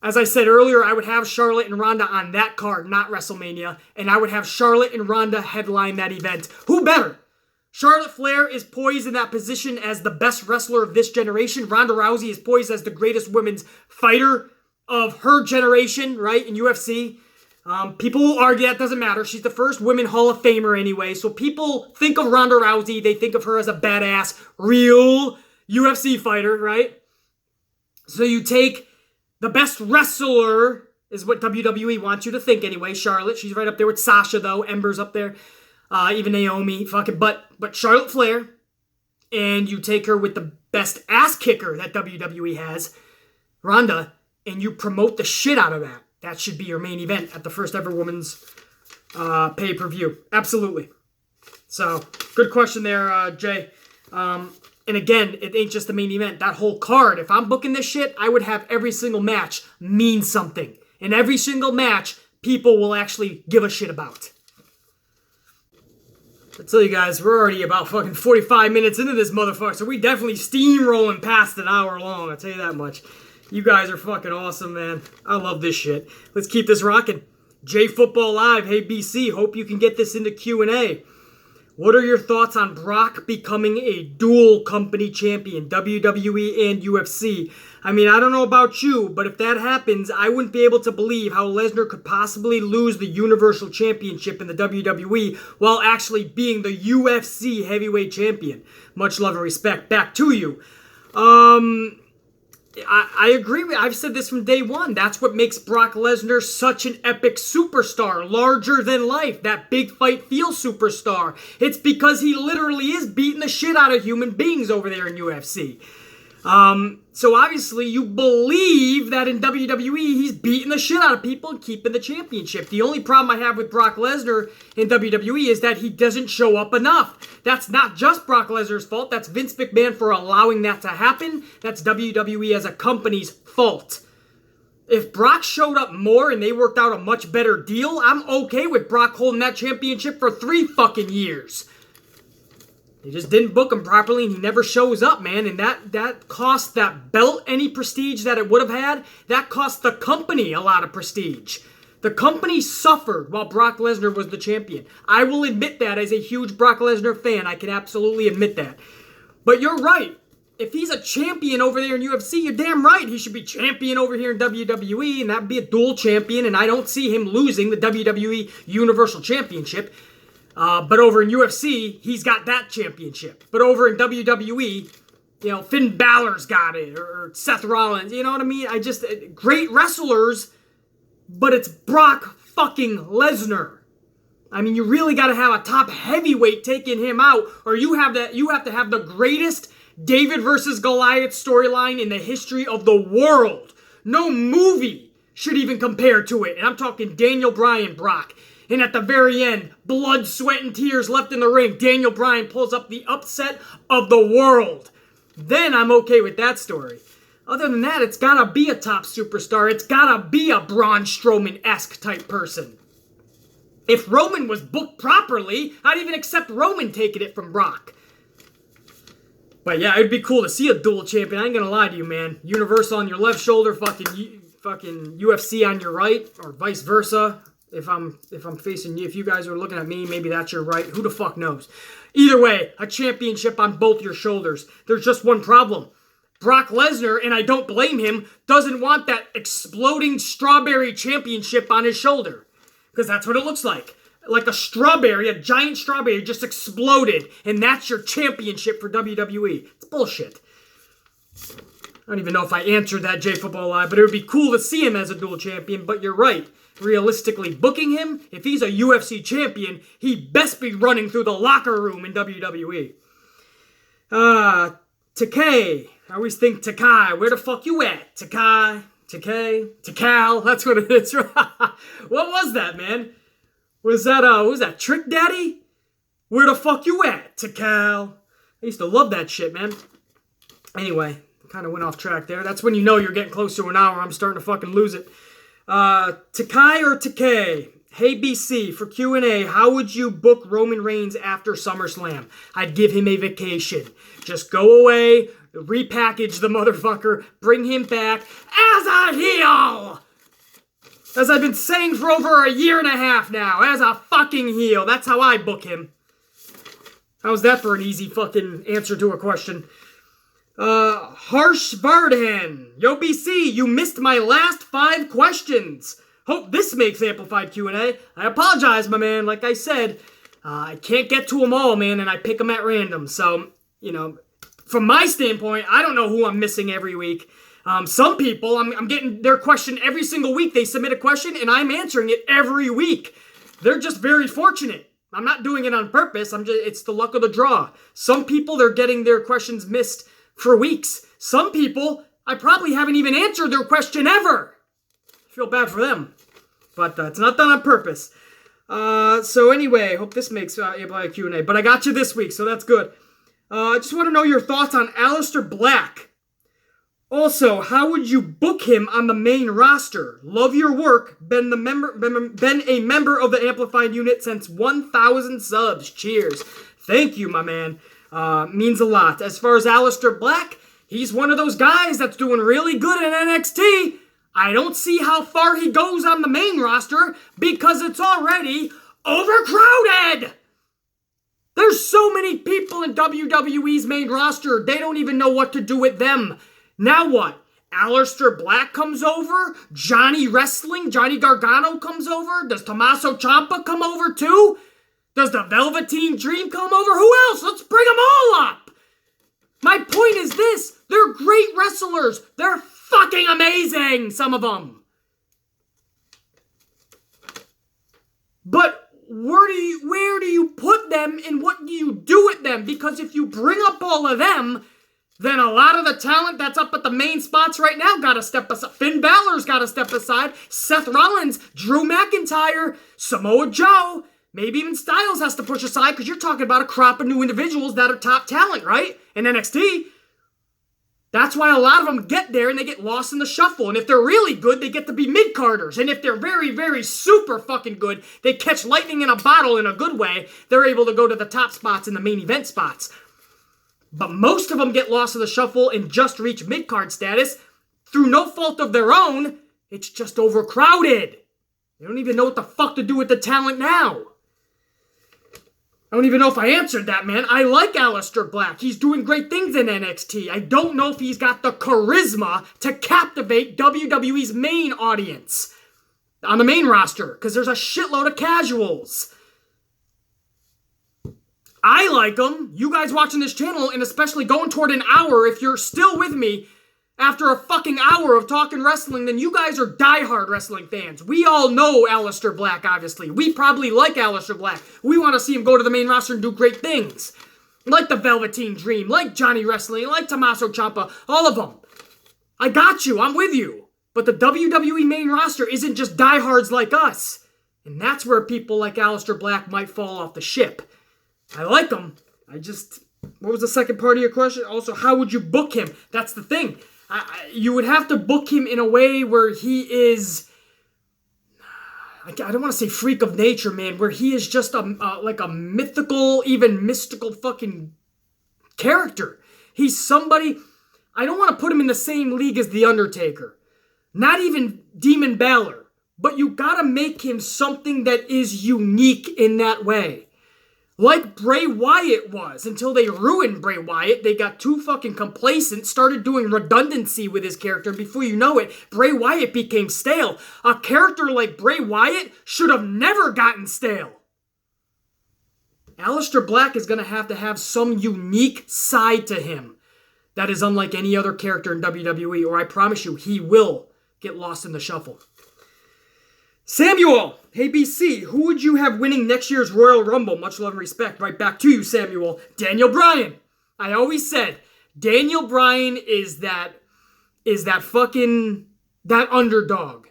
As I said earlier, I would have Charlotte and Ronda on that card, not WrestleMania. And I would have Charlotte and Ronda headline that event. Who better? Charlotte Flair is poised in that position as the best wrestler of this generation. Ronda Rousey is poised as the greatest women's fighter of her generation, right, in UFC. People will argue that doesn't matter. She's the first women Hall of Famer anyway. So people think of Ronda Rousey. They think of her as a badass, real UFC fighter, right? So you take the best wrestler is what WWE wants you to think anyway. Charlotte, she's right up there with Sasha, though. Ember's up there. Even Naomi. But Charlotte Flair. And you take her with the best ass kicker that WWE has, Ronda, and you promote the shit out of that. That should be your main event at the first ever women's pay-per-view. Absolutely. So, good question there, Jay. And again, it ain't just the main event. That whole card, if I'm booking this shit, I would have every single match mean something. And every single match, people will actually give a shit about. I tell you guys, we're already about fucking 45 minutes into this motherfucker, so we definitely steamrolling past an hour long, I'll tell you that much. You guys are fucking awesome, man. I love this shit. Let's keep this rocking. J Football Live, hey BC, hope you can get this into Q&A. What are your thoughts on Brock becoming a dual company champion, WWE and UFC? I mean, I don't know about you, but if that happens, I wouldn't be able to believe how Lesnar could possibly lose the Universal Championship in the WWE while actually being the UFC Heavyweight Champion. Much love and respect. Back to you. I agree with, I've said this from day one. That's what makes Brock Lesnar such an epic superstar, larger than life, that big fight feel superstar. It's because he literally is beating the shit out of human beings over there in UFC. So obviously you believe that in WWE he's beating the shit out of people and keeping the championship. The only problem I have with Brock Lesnar in WWE is that he doesn't show up enough. That's not just Brock Lesnar's fault. That's Vince McMahon for allowing that to happen. That's WWE as a company's fault. If Brock showed up more and they worked out a much better deal, I'm okay with Brock holding that championship for 3 fucking years. They just didn't book him properly, and he never shows up, man. And that cost that belt any prestige that it would have had. That cost the company a lot of prestige. The company suffered while Brock Lesnar was the champion. I will admit that as a huge Brock Lesnar fan. I can absolutely admit that. But you're right. If he's a champion over there in UFC, you're damn right. He should be champion over here in WWE, and that would be a dual champion. And I don't see him losing the WWE Universal Championship. But over in UFC, he's got that championship. But over in WWE, you know, Finn Balor's got it, or Seth Rollins, you know what I mean? Great wrestlers, but it's Brock fucking Lesnar. I mean, you really got to have a top heavyweight taking him out, or you have to have the greatest David versus Goliath storyline in the history of the world. No movie should even compare to it. And I'm talking Daniel Bryan, Brock. And at the very end, blood, sweat, and tears left in the ring, Daniel Bryan pulls up the upset of the world. Then I'm okay with that story. Other than that, it's gotta be a top superstar. It's gotta be a Braun Strowman-esque type person. If Roman was booked properly, I'd even accept Roman taking it from Brock. But yeah, it'd be cool to see a dual champion. I ain't gonna lie to you, man. Universal on your left shoulder, fucking UFC on your right, or vice versa. If I'm facing you, if you guys are looking at me, maybe that's your right. Who the fuck knows? Either way, a championship on both your shoulders. There's just one problem. Brock Lesnar, and I don't blame him, doesn't want that exploding strawberry championship on his shoulder. Because that's what it looks like. Like a strawberry, a giant strawberry just exploded. And that's your championship for WWE. It's bullshit. I don't even know if I answered that J Football Live, but it would be cool to see him as a dual champion. But you're right. Realistically booking him, if he's a UFC champion, he best be running through the locker room in WWE. Takei. I always think Takai. Where the fuck you at? Takei, Takal. That's what it is. What was that, man? Was that Trick Daddy? Where the fuck you at? Takal. I used to love that shit, man. Anyway, kind of went off track there. That's when you know you're getting close to an hour. I'm starting to fucking lose it. Takai or Takei? Hey BC, for Q&A, how would you book Roman Reigns after SummerSlam? I'd give him a vacation. Just go away, repackage the motherfucker, bring him back as a heel! As I've been saying for over a year and a half now, as a fucking heel. That's how I book him. How's that for an easy fucking answer to a question? Harsh Vardhan. Yo, BC, you missed my last 5 questions. Hope this makes amplified Q&A. I apologize, my man. Like I said, I can't get to them all, man, and I pick them at random. So, you know, from my standpoint, I don't know who I'm missing every week. Some people, I'm getting their question every single week. They submit a question, and I'm answering it every week. They're just very fortunate. I'm not doing it on purpose. It's the luck of the draw. Some people, they're getting their questions missed for weeks. Some people, I probably haven't even answered their question ever. I feel bad for them. But it's not done on purpose. So anyway, hope this makes a Q&A. But I got you this week, so that's good. I just want to know your thoughts on Aleister Black. Also, how would you book him on the main roster? Love your work. Been a member of the Amplified unit since 1,000 subs. Cheers. Thank you, my man. Means a lot. As far as Aleister Black, he's one of those guys that's doing really good in NXT. I don't see how far he goes on the main roster because it's already overcrowded. There's so many people in WWE's main roster, they don't even know what to do with them. Now what? Aleister Black comes over? Johnny Gargano comes over? Does Tommaso Ciampa come over too? Does the Velveteen Dream come over? Who else? Let's bring them all up! My point is this, they're great wrestlers. They're fucking amazing, some of them. But where do you put them and what do you do with them? Because if you bring up all of them, then a lot of the talent that's up at the main spots right now gotta step aside. Finn Balor's gotta step aside. Seth Rollins, Drew McIntyre, Samoa Joe, maybe even Styles has to push aside because you're talking about a crop of new individuals that are top talent, right? In NXT. That's why a lot of them get there and they get lost in the shuffle. And if they're really good, they get to be mid-carders. And if they're very, very super fucking good, they catch lightning in a bottle in a good way. They're able to go to the top spots and the main event spots. But most of them get lost in the shuffle and just reach mid-card status through no fault of their own. It's just overcrowded. They don't even know what the fuck to do with the talent now. I don't even know if I answered that, man. I like Aleister Black. He's doing great things in NXT. I don't know if he's got the charisma to captivate WWE's main audience on the main roster because there's a shitload of casuals. I like him. You guys watching this channel, and especially going toward an hour, if you're still with me after a fucking hour of talking wrestling, then you guys are diehard wrestling fans. We all know Aleister Black, obviously. We probably like Aleister Black. We want to see him go to the main roster and do great things. Like the Velveteen Dream, like Johnny Wrestling, like Tommaso Ciampa, all of them. I got you. I'm with you. But the WWE main roster isn't just diehards like us. And that's where people like Aleister Black might fall off the ship. I like him. What was the second part of your question? Also, how would you book him? That's the thing. You would have to book him in a way where he is, I don't want to say freak of nature, man, where he is just like a mythical, even mystical fucking character. He's somebody, I don't want to put him in the same league as The Undertaker. Not even Demon Balor. But you gotta make him something that is unique in that way. Like Bray Wyatt was, until they ruined Bray Wyatt. They got too fucking complacent, started doing redundancy with his character, and before you know it, Bray Wyatt became stale. A character like Bray Wyatt should have never gotten stale. Aleister Black is going to have some unique side to him that is unlike any other character in WWE, or I promise you, he will get lost in the shuffle. Samuel, hey BC, who would you have winning next year's Royal Rumble? Much love and respect. Right back to you, Samuel. Daniel Bryan. I always said, Daniel Bryan is that underdog.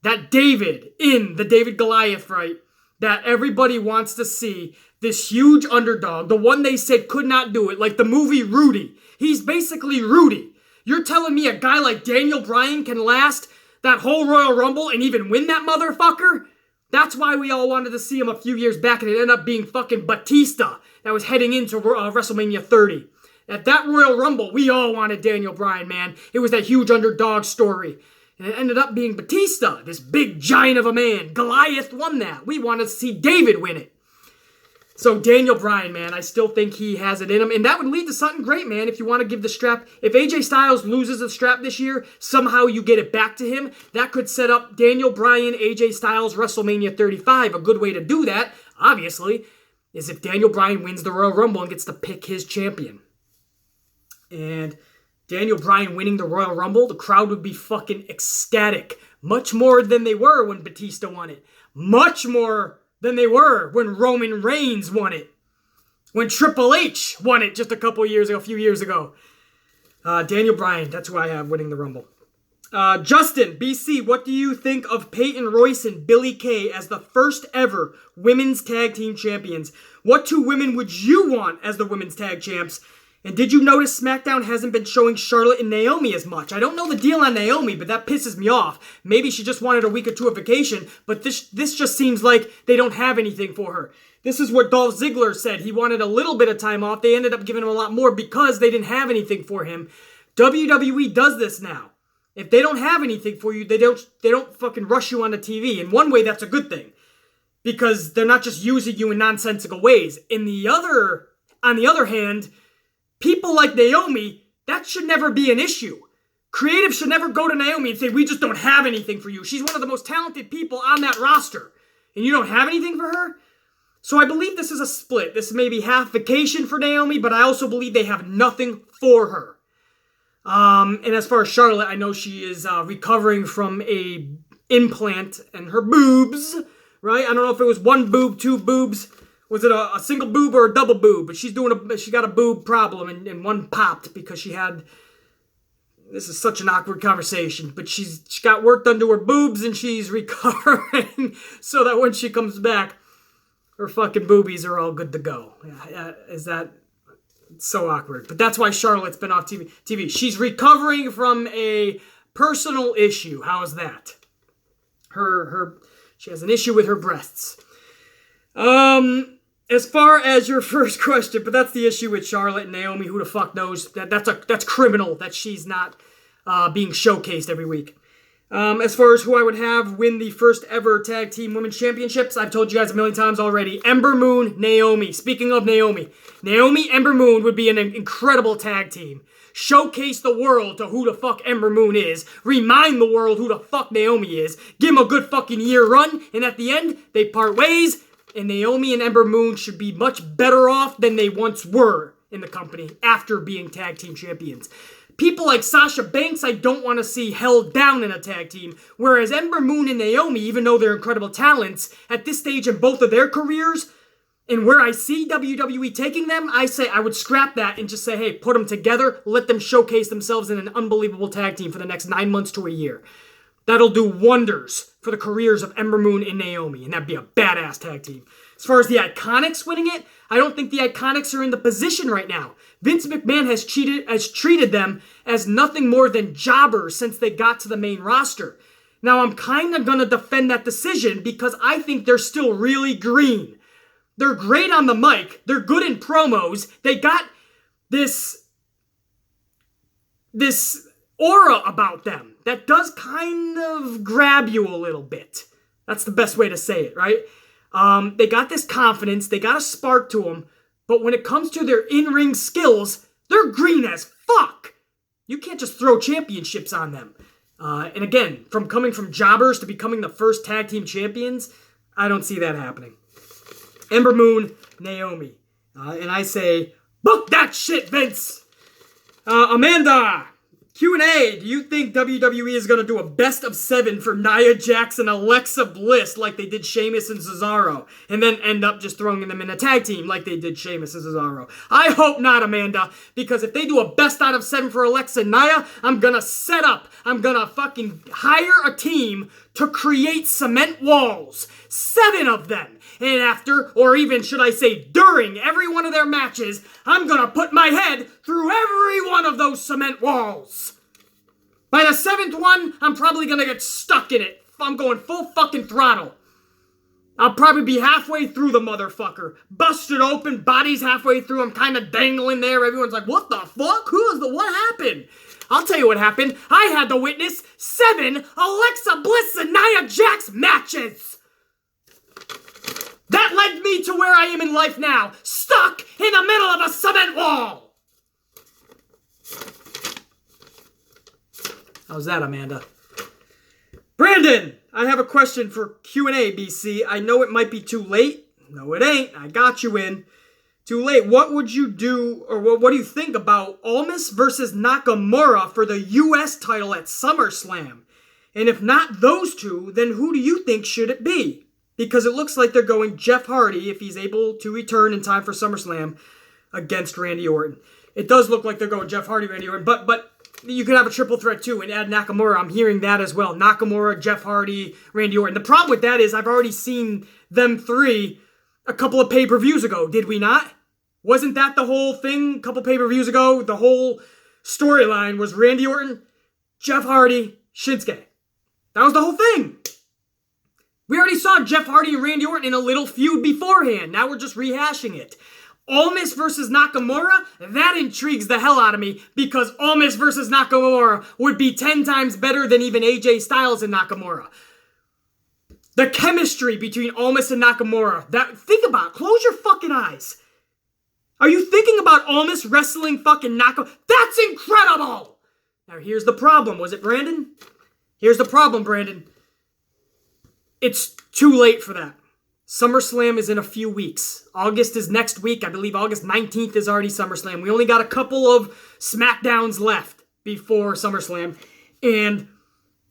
That David in the David Goliath fight that everybody wants to see. This huge underdog, the one they said could not do it, like the movie Rudy. He's basically Rudy. You're telling me a guy like Daniel Bryan can last that whole Royal Rumble and even win that motherfucker? That's why we all wanted to see him a few years back, and it ended up being fucking Batista that was heading into WrestleMania 30. At that Royal Rumble, we all wanted Daniel Bryan, man. It was that huge underdog story. And it ended up being Batista, this big giant of a man. Goliath won that. We wanted to see David win it. So Daniel Bryan, man, I still think he has it in him. And that would lead to something great, man, if you want to give the strap. If AJ Styles loses the strap this year, somehow you get it back to him. That could set up Daniel Bryan, AJ Styles, WrestleMania 35. A good way to do that, obviously, is if Daniel Bryan wins the Royal Rumble and gets to pick his champion. And Daniel Bryan winning the Royal Rumble, the crowd would be fucking ecstatic. Much more than they were when Batista won it. Much more than they were when Roman Reigns won it. When Triple H won it just a few years ago. Daniel Bryan, that's who I have winning the Rumble. Justin, BC, what do you think of Peyton Royce and Billie Kay as the first ever women's tag team champions? What two women would you want as the women's tag champs? And did you notice SmackDown hasn't been showing Charlotte and Naomi as much? I don't know the deal on Naomi, but that pisses me off. Maybe she just wanted a week or two of vacation, but this just seems like they don't have anything for her. This is what Dolph Ziggler said. He wanted a little bit of time off. They ended up giving him a lot more because they didn't have anything for him. WWE does this now. If they don't have anything for you, they don't fucking rush you onto TV. In one way, that's a good thing. Because they're not just using you in nonsensical ways. On the other hand, people like Naomi, that should never be an issue. Creative should never go to Naomi and say, we just don't have anything for you. She's one of the most talented people on that roster. And you don't have anything for her? So I believe this is a split. This may be half vacation for Naomi, but I also believe they have nothing for her. And as far as Charlotte, I know she is recovering from a implant and her boobs, right? I don't know if it was one boob, two boobs. Was it a single boob or a double boob? But she got a boob problem and one popped because she had, this is such an awkward conversation, but she got work done to her boobs and she's recovering so that when she comes back, her fucking boobies are all good to go. Is that so awkward? But that's why Charlotte's been off TV. She's recovering from a personal issue. How is that? She has an issue with her breasts. As far as your first question, but that's the issue with Charlotte and Naomi. Who the fuck knows? That's criminal that she's not being showcased every week. As far as who I would have win the first ever tag team women's championships, I've told you guys a million times already. Ember Moon, Naomi. Speaking of Naomi, Ember Moon would be an incredible tag team. Showcase the world to who the fuck Ember Moon is. Remind the world who the fuck Naomi is. Give them a good fucking year run. And at the end, they part ways. And Naomi and Ember Moon should be much better off than they once were in the company after being tag team champions. People like Sasha Banks, I don't want to see held down in a tag team. Whereas Ember Moon and Naomi, even though they're incredible talents, at this stage in both of their careers, and where I see WWE taking them, I say I would scrap that and just say, hey, put them together, let them showcase themselves in an unbelievable tag team for the next 9 months to a year. That'll do wonders for the careers of Ember Moon and Naomi, and that'd be a badass tag team. As far as the Ikonics winning it, I don't think the Ikonics are in the position right now. Vince McMahon has treated them as nothing more than jobbers since they got to the main roster. Now, I'm kind of going to defend that decision because I think they're still really green. They're great on the mic. They're good in promos. They got this aura about them that does kind of grab you a little bit. That's the best way to say it, right? They got this confidence. They got a spark to them. But when it comes to their in-ring skills, they're green as fuck. You can't just throw championships on them. And again, from coming from jobbers to becoming the first tag team champions, I don't see that happening. Ember Moon, Naomi. And I say, book that shit, Vince! Amanda, Q&A, do you think WWE is going to do a best of 7 for Nia Jax and Alexa Bliss like they did Sheamus and Cesaro, and then end up just throwing them in a tag team like they did Sheamus and Cesaro? I hope not, Amanda, because if they do a best out of 7 for Alexa and Nia, I'm going to fucking hire a team to create cement walls. 7 of them. And after, or even should I say during every one of their matches, I'm going to put my head through every one of those cement walls. By the 7th one, I'm probably going to get stuck in it. I'm going full fucking throttle. I'll probably be halfway through the motherfucker. Busted open, body's halfway through, I'm kind of dangling there. Everyone's like, what the fuck? What happened? I'll tell you what happened. I had to witness 7 Alexa Bliss and Nia Jax matches. That led me to where I am in life now, stuck in the middle of a cement wall. How's that, Amanda? Brandon, I have a question for Q&A, BC. I know it might be too late. No, it ain't. I got you in. Too late. What would you do, or what do you think about Almas versus Nakamura for the U.S. title at SummerSlam? And if not those two, then who do you think should it be? Because it looks like they're going Jeff Hardy, if he's able to return in time for SummerSlam, against Randy Orton. It does look like they're going Jeff Hardy, Randy Orton, but you could have a triple threat too and add Nakamura. I'm hearing that as well. Nakamura, Jeff Hardy, Randy Orton. The problem with that is I've already seen them three a couple of pay-per-views ago, did we not? Wasn't that the whole thing a couple pay-per-views ago? The whole storyline was Randy Orton, Jeff Hardy, Shinsuke. That was the whole thing. We already saw Jeff Hardy and Randy Orton in a little feud beforehand. Now we're just rehashing it. Almas versus Nakamura, that intrigues the hell out of me because Almas versus Nakamura would be 10 times better than even AJ Styles and Nakamura. The chemistry between Almas and Nakamura, think about it. Close your fucking eyes. Are you thinking about Almas wrestling fucking Nakamura? That's incredible! Now here's the problem. Was it Brandon? Here's the problem, Brandon. It's too late for that. SummerSlam is in a few weeks. August is next week. I believe August 19th is already SummerSlam. We only got a couple of SmackDowns left before SummerSlam. And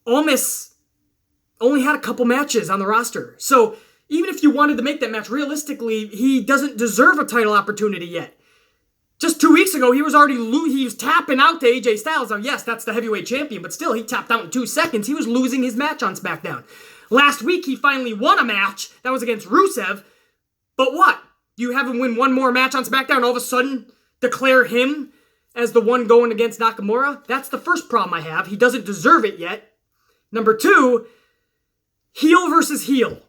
Almas only had a couple matches on the roster. So even if you wanted to make that match, realistically, he doesn't deserve a title opportunity yet. Just 2 weeks ago, he was tapping out to AJ Styles. Now, yes, that's the heavyweight champion, but still, he tapped out in 2 seconds. He was losing his match on SmackDown. Last week, he finally won a match. That was against Rusev. But what? You have him win one more match on SmackDown and all of a sudden declare him as the one going against Nakamura? That's the first problem I have. He doesn't deserve it yet. Number 2, heel versus heel.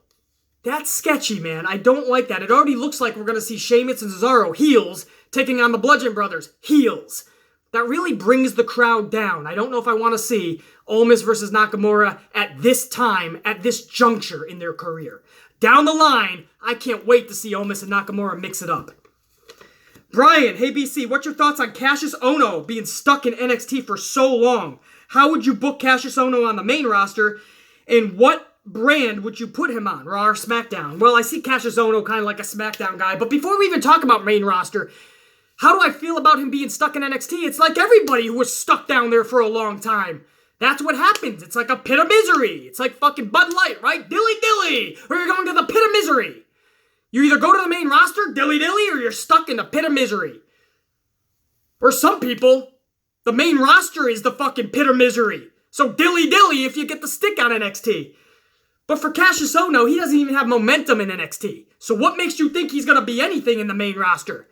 That's sketchy, man. I don't like that. It already looks like we're going to see Sheamus and Cesaro heels taking on the Bludgeon Brothers heels. That really brings the crowd down. I don't know if I want to see Almas versus Nakamura at this time, at this juncture in their career. Down the line, I can't wait to see Almas and Nakamura mix it up. Brian, hey BC, what's your thoughts on Cassius Ohno being stuck in NXT for so long? How would you book Cassius Ohno on the main roster? And what brand would you put him on, Raw or SmackDown? Well, I see Cassius Ohno kind of like a SmackDown guy, but before we even talk about main roster, how do I feel about him being stuck in NXT? It's like everybody who was stuck down there for a long time. That's what happens. It's like a pit of misery. It's like fucking Bud Light, right? Dilly dilly, or you're going to the pit of misery. You either go to the main roster, dilly dilly, or you're stuck in the pit of misery. For some people, the main roster is the fucking pit of misery. So dilly dilly if you get the stick on NXT. But for Cassius Ohno, he doesn't even have momentum in NXT. So what makes you think he's going to be anything in the main roster?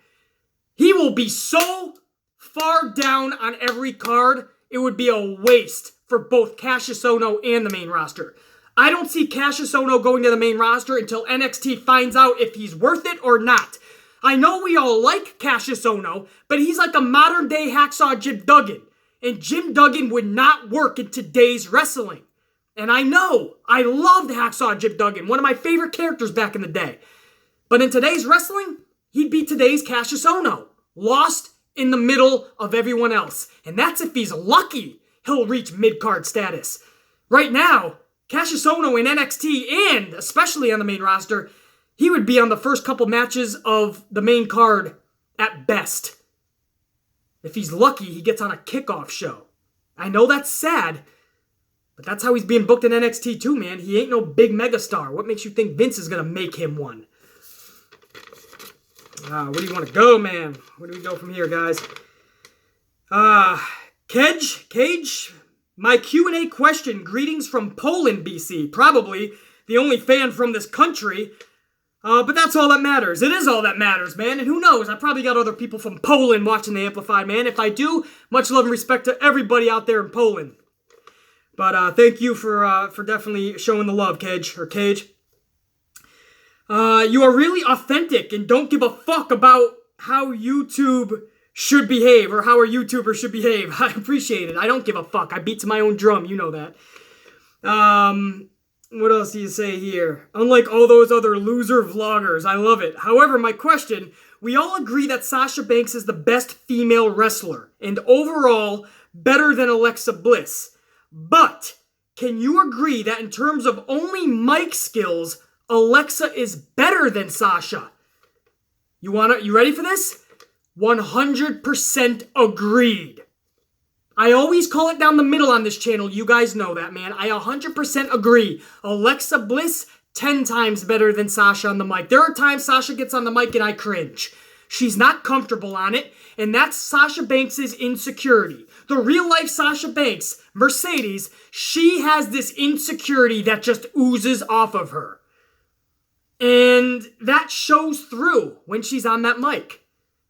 He will be so far down on every card, it would be a waste for both Cassius Ohno and the main roster. I don't see Cassius Ohno going to the main roster until NXT finds out if he's worth it or not. I know we all like Cassius Ohno, but he's like a modern day Hacksaw Jim Duggan. And Jim Duggan would not work in today's wrestling. And I know, I loved Hacksaw Jim Duggan, one of my favorite characters back in the day. But in today's wrestling, he'd be today's Cassius Ohno, lost in the middle of everyone else. And that's if he's lucky he'll reach mid-card status. Right now, Cassius Ohno in NXT and especially on the main roster, he would be on the first couple matches of the main card at best. If he's lucky, he gets on a kickoff show. I know that's sad, but that's how he's being booked in NXT too, man. He ain't no big megastar. What makes you think Vince is going to make him one? Where do you want to go, man? Where do we go from here, guys? Cage, my Q&A question. Greetings from Poland, BC. Probably the only fan from this country. But that's all that matters. It is all that matters, man. And who knows? I probably got other people from Poland watching the Amplified, man. If I do, much love and respect to everybody out there in Poland. But thank you for definitely showing the love, Cage. You are really authentic and don't give a fuck about how YouTube should behave or how a YouTuber should behave. I appreciate it. I don't give a fuck. I beat to my own drum. You know that. What else do you say here? Unlike all those other loser vloggers, I love it. However, my question, we all agree that Sasha Banks is the best female wrestler and overall better than Alexa Bliss. But can you agree that in terms of only mic skills, Alexa is better than Sasha? You ready for this? 100% agreed. I always call it down the middle on this channel. You guys know that, man. I 100% agree. Alexa Bliss, 10 times better than Sasha on the mic. There are times Sasha gets on the mic and I cringe. She's not comfortable on it, and that's Sasha Banks' insecurity. The real life Sasha Banks, Mercedes, she has this insecurity that just oozes off of her. And that shows through when she's on that mic,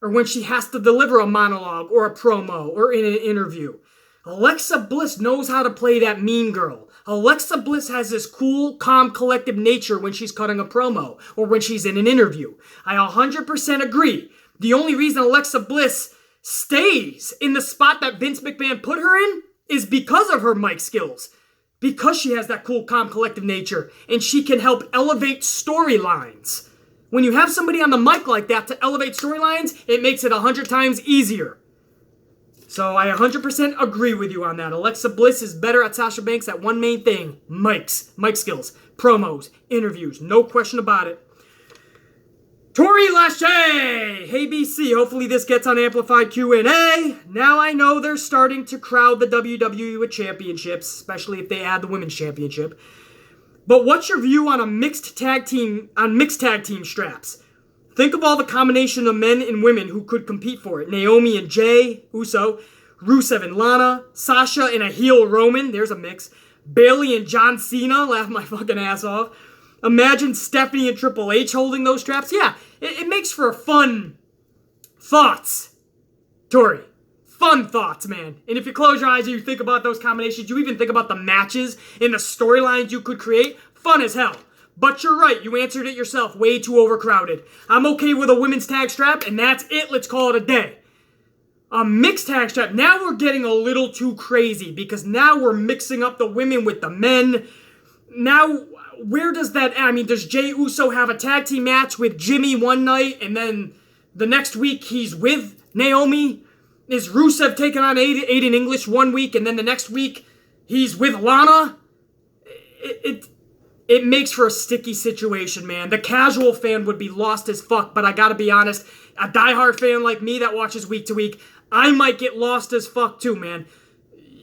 or when she has to deliver a monologue or a promo or in an interview. Alexa Bliss knows how to play that mean girl. Alexa Bliss has this cool, calm, collective nature when she's cutting a promo or when she's in an interview. I 100% agree. The only reason Alexa Bliss stays in the spot that Vince McMahon put her in is because of her mic skills. Because she has that cool, calm, collective nature, and she can help elevate storylines. When you have somebody on the mic like that to elevate storylines, it makes it 100 times easier. So I 100% agree with you on that. Alexa Bliss is better at Sasha Banks at one main thing: mics, mic skills, promos, interviews, no question about it. Torrie Lachey! Hey BC, hopefully this gets on Amplified Q&A. Now I know they're starting to crowd the WWE with championships, especially if they add the Women's Championship. But what's your view on mixed tag team straps? Think of all the combination of men and women who could compete for it. Naomi and Jay Uso, Rusev and Lana, Sasha and a heel Roman, there's a mix. Bayley and John Cena, laugh my fucking ass off. Imagine Stephanie and Triple H holding those straps. Yeah, it makes for fun thoughts, Torrie. Fun thoughts, man. And if you close your eyes and you think about those combinations, you even think about the matches and the storylines you could create, fun as hell. But you're right, you answered it yourself, way too overcrowded. I'm okay with a women's tag strap, and that's it, let's call it a day. A mixed tag strap, now we're getting a little too crazy, because now we're mixing up the women with the men. Now, where does that end? I mean, does Jey Uso have a tag team match with Jimmy one night, and then the next week he's with Naomi? Is Rusev taking on Aiden English one week, and then the next week he's with Lana? It makes for a sticky situation, man. The casual fan would be lost as fuck, but I gotta be honest, a diehard fan like me that watches week to week, I might get lost as fuck too, man.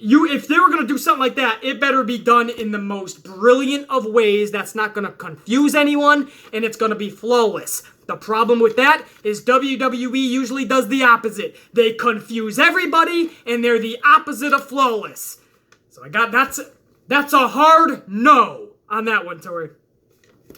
If they were gonna do something like that, it better be done in the most brilliant of ways that's not gonna confuse anyone, and it's gonna be flawless. The problem with that is WWE usually does the opposite. They confuse everybody, and they're the opposite of flawless. So that's a hard no on that one, Torrie.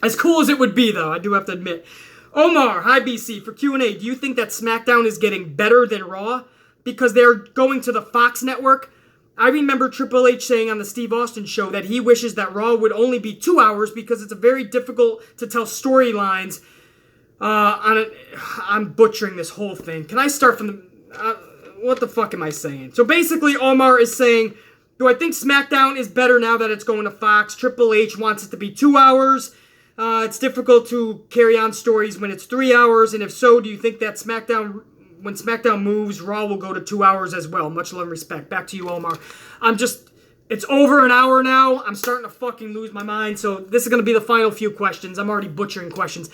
As cool as it would be, though, I do have to admit. Omar, hi BC, for Q&A, do you think that SmackDown is getting better than Raw because they're going to the Fox network? I remember Triple H saying on the Steve Austin show that he wishes that Raw would only be 2 hours because it's very difficult to tell storylines. I'm butchering this whole thing. Can I start from the... what the fuck am I saying? So basically, Omar is saying, do I think SmackDown is better now that it's going to Fox? Triple H wants it to be 2 hours. It's difficult to carry on stories when it's 3 hours. And if so, do you think that when SmackDown moves, Raw will go to 2 hours as well? Much love and respect. Back to you, Omar. It's over an hour now. I'm starting to fucking lose my mind. So this is going to be the final few questions. I'm already butchering questions.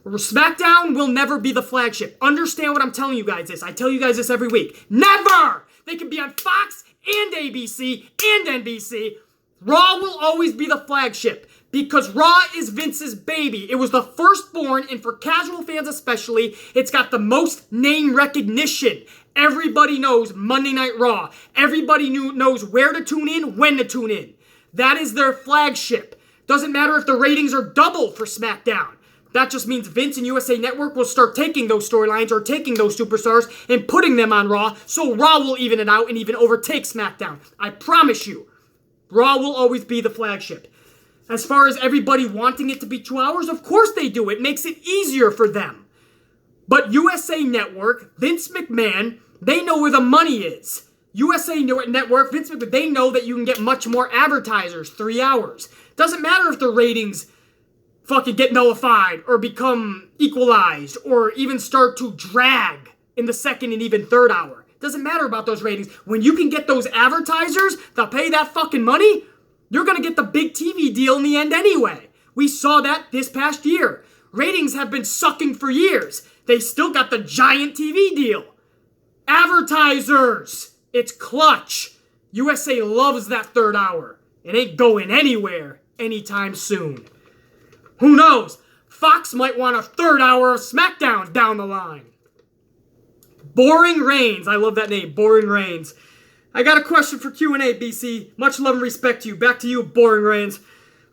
SmackDown will never be the flagship. Understand what I'm telling you guys this. I tell you guys this every week. Never! They can be on Fox and ABC and NBC. Raw will always be the flagship because Raw is Vince's baby. It was the firstborn, and for casual fans especially, it's got the most name recognition. Everybody knows Monday Night Raw. Everybody knows where to tune in, when to tune in. That is their flagship. Doesn't matter if the ratings are double for SmackDown. That just means Vince and USA Network will start taking those storylines or taking those superstars and putting them on Raw, so Raw will even it out and even overtake SmackDown. I promise you, Raw will always be the flagship. As far as everybody wanting it to be 2 hours, of course they do. It makes it easier for them. But USA Network, Vince McMahon, they know where the money is. USA Network, Vince McMahon, they know that you can get much more advertisers, 3 hours. Doesn't matter if the ratings fucking get nullified or become equalized or even start to drag in the second and even third hour. Doesn't matter about those ratings. When you can get those advertisers that pay that fucking money, you're going to get the big TV deal in the end anyway. We saw that this past year. Ratings have been sucking for years. they still got the giant TV deal. Advertisers. It's clutch. USA loves that third hour. It ain't going anywhere anytime soon. Who knows? Fox might want a third hour of SmackDown down the line. Boring Reigns. I love that name. Boring Reigns. I got a question for Q&A, BC. Much love and respect to you. Back to you, Boring Reigns.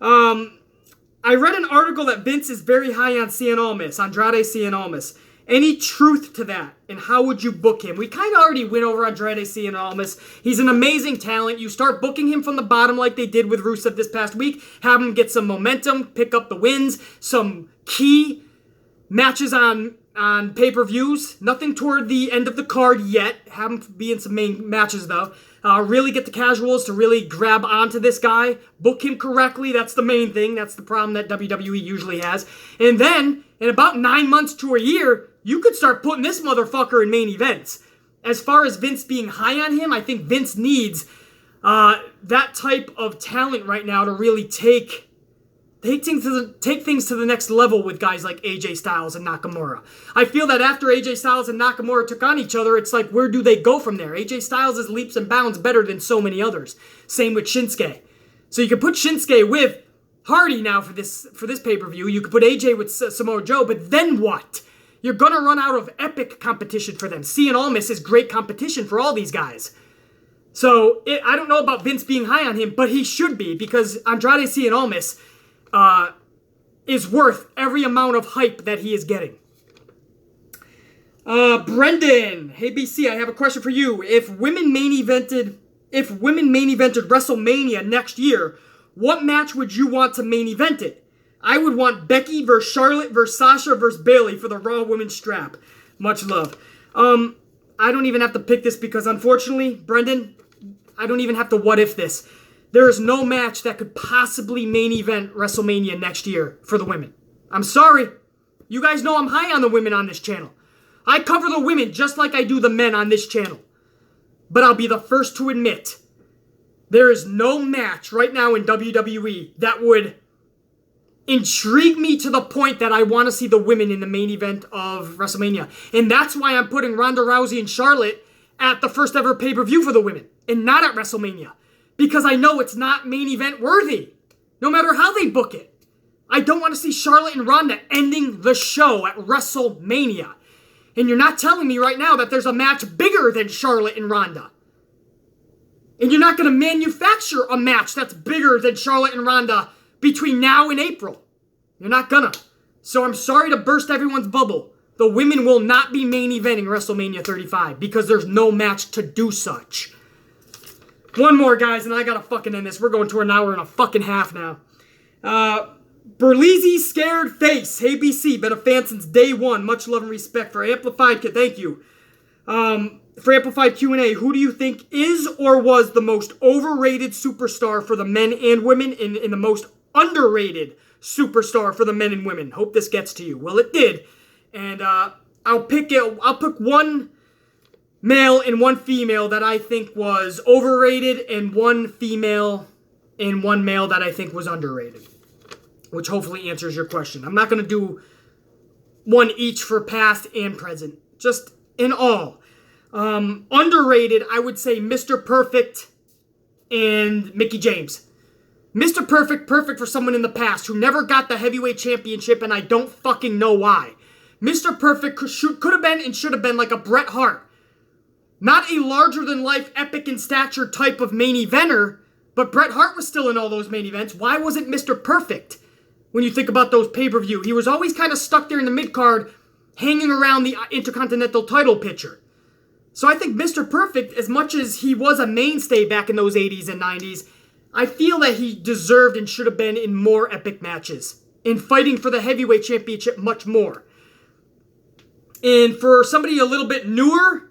I read an article that Vince is very high on Cien Almas, Andrade Cien Almas. Any truth to that? And how would you book him? We kind of already went over Andrade Cien Almas. He's an amazing talent. You start booking him from the bottom like they did with Rusev this past week. Have him get some momentum, pick up the wins, some key matches on pay-per-views. Nothing toward the end of the card yet. Have him be in some main matches, though. Really get the casuals to really grab onto this guy. Book him correctly. That's the main thing. That's the problem that WWE usually has. And then, in about 9 months to a year, you could start putting this motherfucker in main events. As far as Vince being high on him, I think Vince needs that type of talent right now to really take things to the next level with guys like AJ Styles and Nakamura. I feel that after AJ Styles and Nakamura took on each other, it's like, where do they go from there? AJ Styles is leaps and bounds better than so many others. Same with Shinsuke. So you can put Shinsuke with Hardy now for this pay-per-view. You could put AJ with Samoa Joe, but then what? You're going to run out of epic competition for them. Cien Almas is great competition for all these guys. So I don't know about Vince being high on him, but he should be, because Andrade Cien Almas is worth every amount of hype that he is getting. Brendan, hey BC, I have a question for you. If women main evented WrestleMania next year, what match would you want to main event it? I would want Becky versus Charlotte versus Sasha versus Bayley for the Raw Women's strap. Much love. I don't even have to pick this because, unfortunately, Brendan, I don't even have to what if this. There is no match that could possibly main event WrestleMania next year for the women. I'm sorry. You guys know I'm high on the women on this channel. I cover the women just like I do the men on this channel. But I'll be the first to admit, there is no match right now in WWE that would intrigue me to the point that I want to see the women in the main event of WrestleMania. And that's why I'm putting Ronda Rousey and Charlotte at the first ever pay-per-view for the women and not at WrestleMania. Because I know it's not main event worthy, no matter how they book it. I don't want to see Charlotte and Ronda ending the show at WrestleMania. And you're not telling me right now that there's a match bigger than Charlotte and Ronda. And you're not going to manufacture a match that's bigger than Charlotte and Ronda between now and April. You're not gonna. So I'm sorry to burst everyone's bubble. The women will not be main eventing WrestleMania 35 because there's no match to do such. One more, guys, and I gotta fucking end this. We're going to an hour and a fucking half now. Berlizzi Scared Face. Hey, BC, been a fan since day one. Much love and respect for Amplified. Thank you. For Amplified Q&A, who do you think is or was the most overrated superstar for the men and women in the most underrated superstar for the men and women? Hope this gets to you. Well, it did. And I'll pick one male and one female that I think was overrated, and one female and one male that I think was underrated, which hopefully answers your question. I'm not going to do one each for past and present, just in all. Underrated, I would say Mr. Perfect and Mickie James. Mr. Perfect for someone in the past who never got the heavyweight championship, and I don't fucking know why. Mr. Perfect could have been and should have been like a Bret Hart. Not a larger-than-life, epic in stature type of main eventer, but Bret Hart was still in all those main events. Why wasn't Mr. Perfect when you think about those pay-per-view? He was always kind of stuck there in the mid-card, hanging around the Intercontinental title picture. So I think Mr. Perfect, as much as he was a mainstay back in those 80s and 90s, I feel that he deserved and should have been in more epic matches, in fighting for the heavyweight championship much more. And for somebody a little bit newer,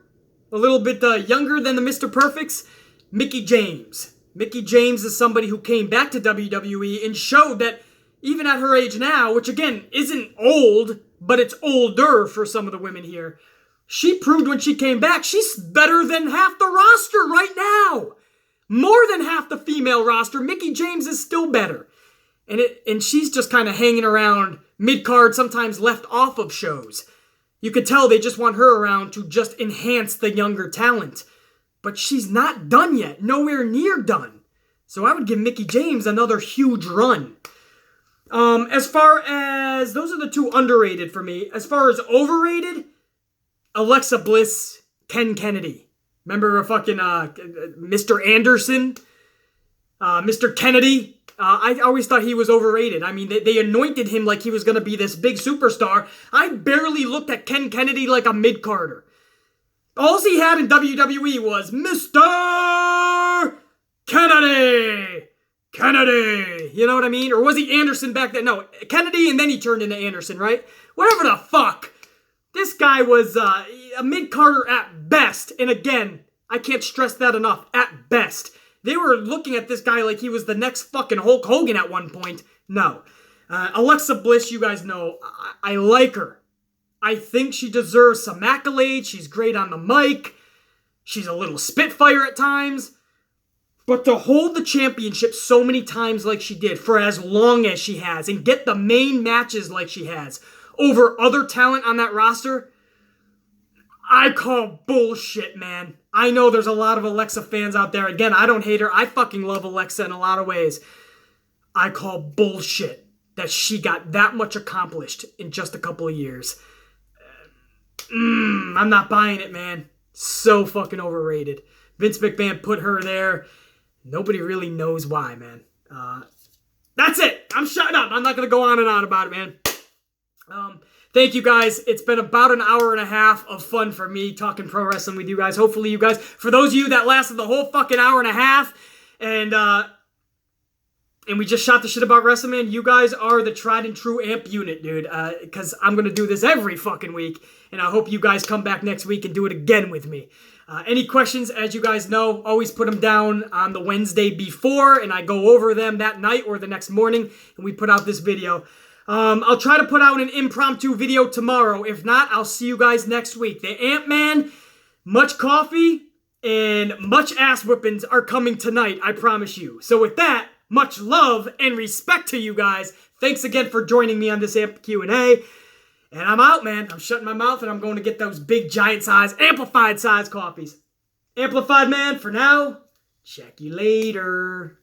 a little bit younger than the Mr. Perfects, Mickie James. Mickie James is somebody who came back to WWE and showed that even at her age now, which again isn't old, but it's older for some of the women here, she proved when she came back she's better than half the roster right now. More than half the female roster. Mickie James is still better. And she's just kind of hanging around mid-card, sometimes left off of shows. You could tell they just want her around to just enhance the younger talent. But she's not done yet. Nowhere near done. So I would give Mickie James another huge run. As far as... Those are the two underrated for me. As far as overrated, Alexa Bliss, Ken Kennedy. Remember fucking Mr. Anderson? Mr. Kennedy? I always thought he was overrated. I mean, they anointed him like he was going to be this big superstar. I barely looked at Ken Kennedy like a mid-carder. All he had in WWE was Mr. Kennedy! Kennedy! You know what I mean? Or was he Anderson back then? No, Kennedy, and then he turned into Anderson, right? Whatever the fuck. This guy was a mid-carder at best. And again, I can't stress that enough. At best. They were looking at this guy like he was the next fucking Hulk Hogan at one point. No. Alexa Bliss, you guys know, I like her. I think she deserves some accolades. She's great on the mic. She's a little spitfire at times. But to hold the championship so many times like she did, for as long as she has, and get the main matches like she has, over other talent on that roster, I call bullshit, man. I know there's a lot of Alexa fans out there. Again, I don't hate her. I fucking love Alexa in a lot of ways. I call bullshit that she got that much accomplished in just a couple of years. I'm not buying it, man. So fucking overrated. Vince McMahon put her there. Nobody really knows why, man. That's it. I'm shutting up. I'm not going to go on and on about it, man. Thank you guys. It's been about an hour and a half of fun for me talking pro wrestling with you guys. Hopefully you guys, for those of you that lasted the whole fucking hour and a half and we just shot the shit about wrestling, man, you guys are the tried and true amp unit, dude. Because I'm going to do this every fucking week. And I hope you guys come back next week and do it again with me. Any questions, as you guys know, always put them down on the Wednesday before. And I go over them that night or the next morning. And we put out this video. I'll try to put out an impromptu video tomorrow. If not, I'll see you guys next week. The Ant-Man, much coffee, and much ass whippings are coming tonight, I promise you. So with that, much love and respect to you guys. Thanks again for joining me on this Amp Q&A. And I'm out, man. I'm shutting my mouth and I'm going to get those big, giant size, amplified size coffees. Amplified, man, for now. Check you later.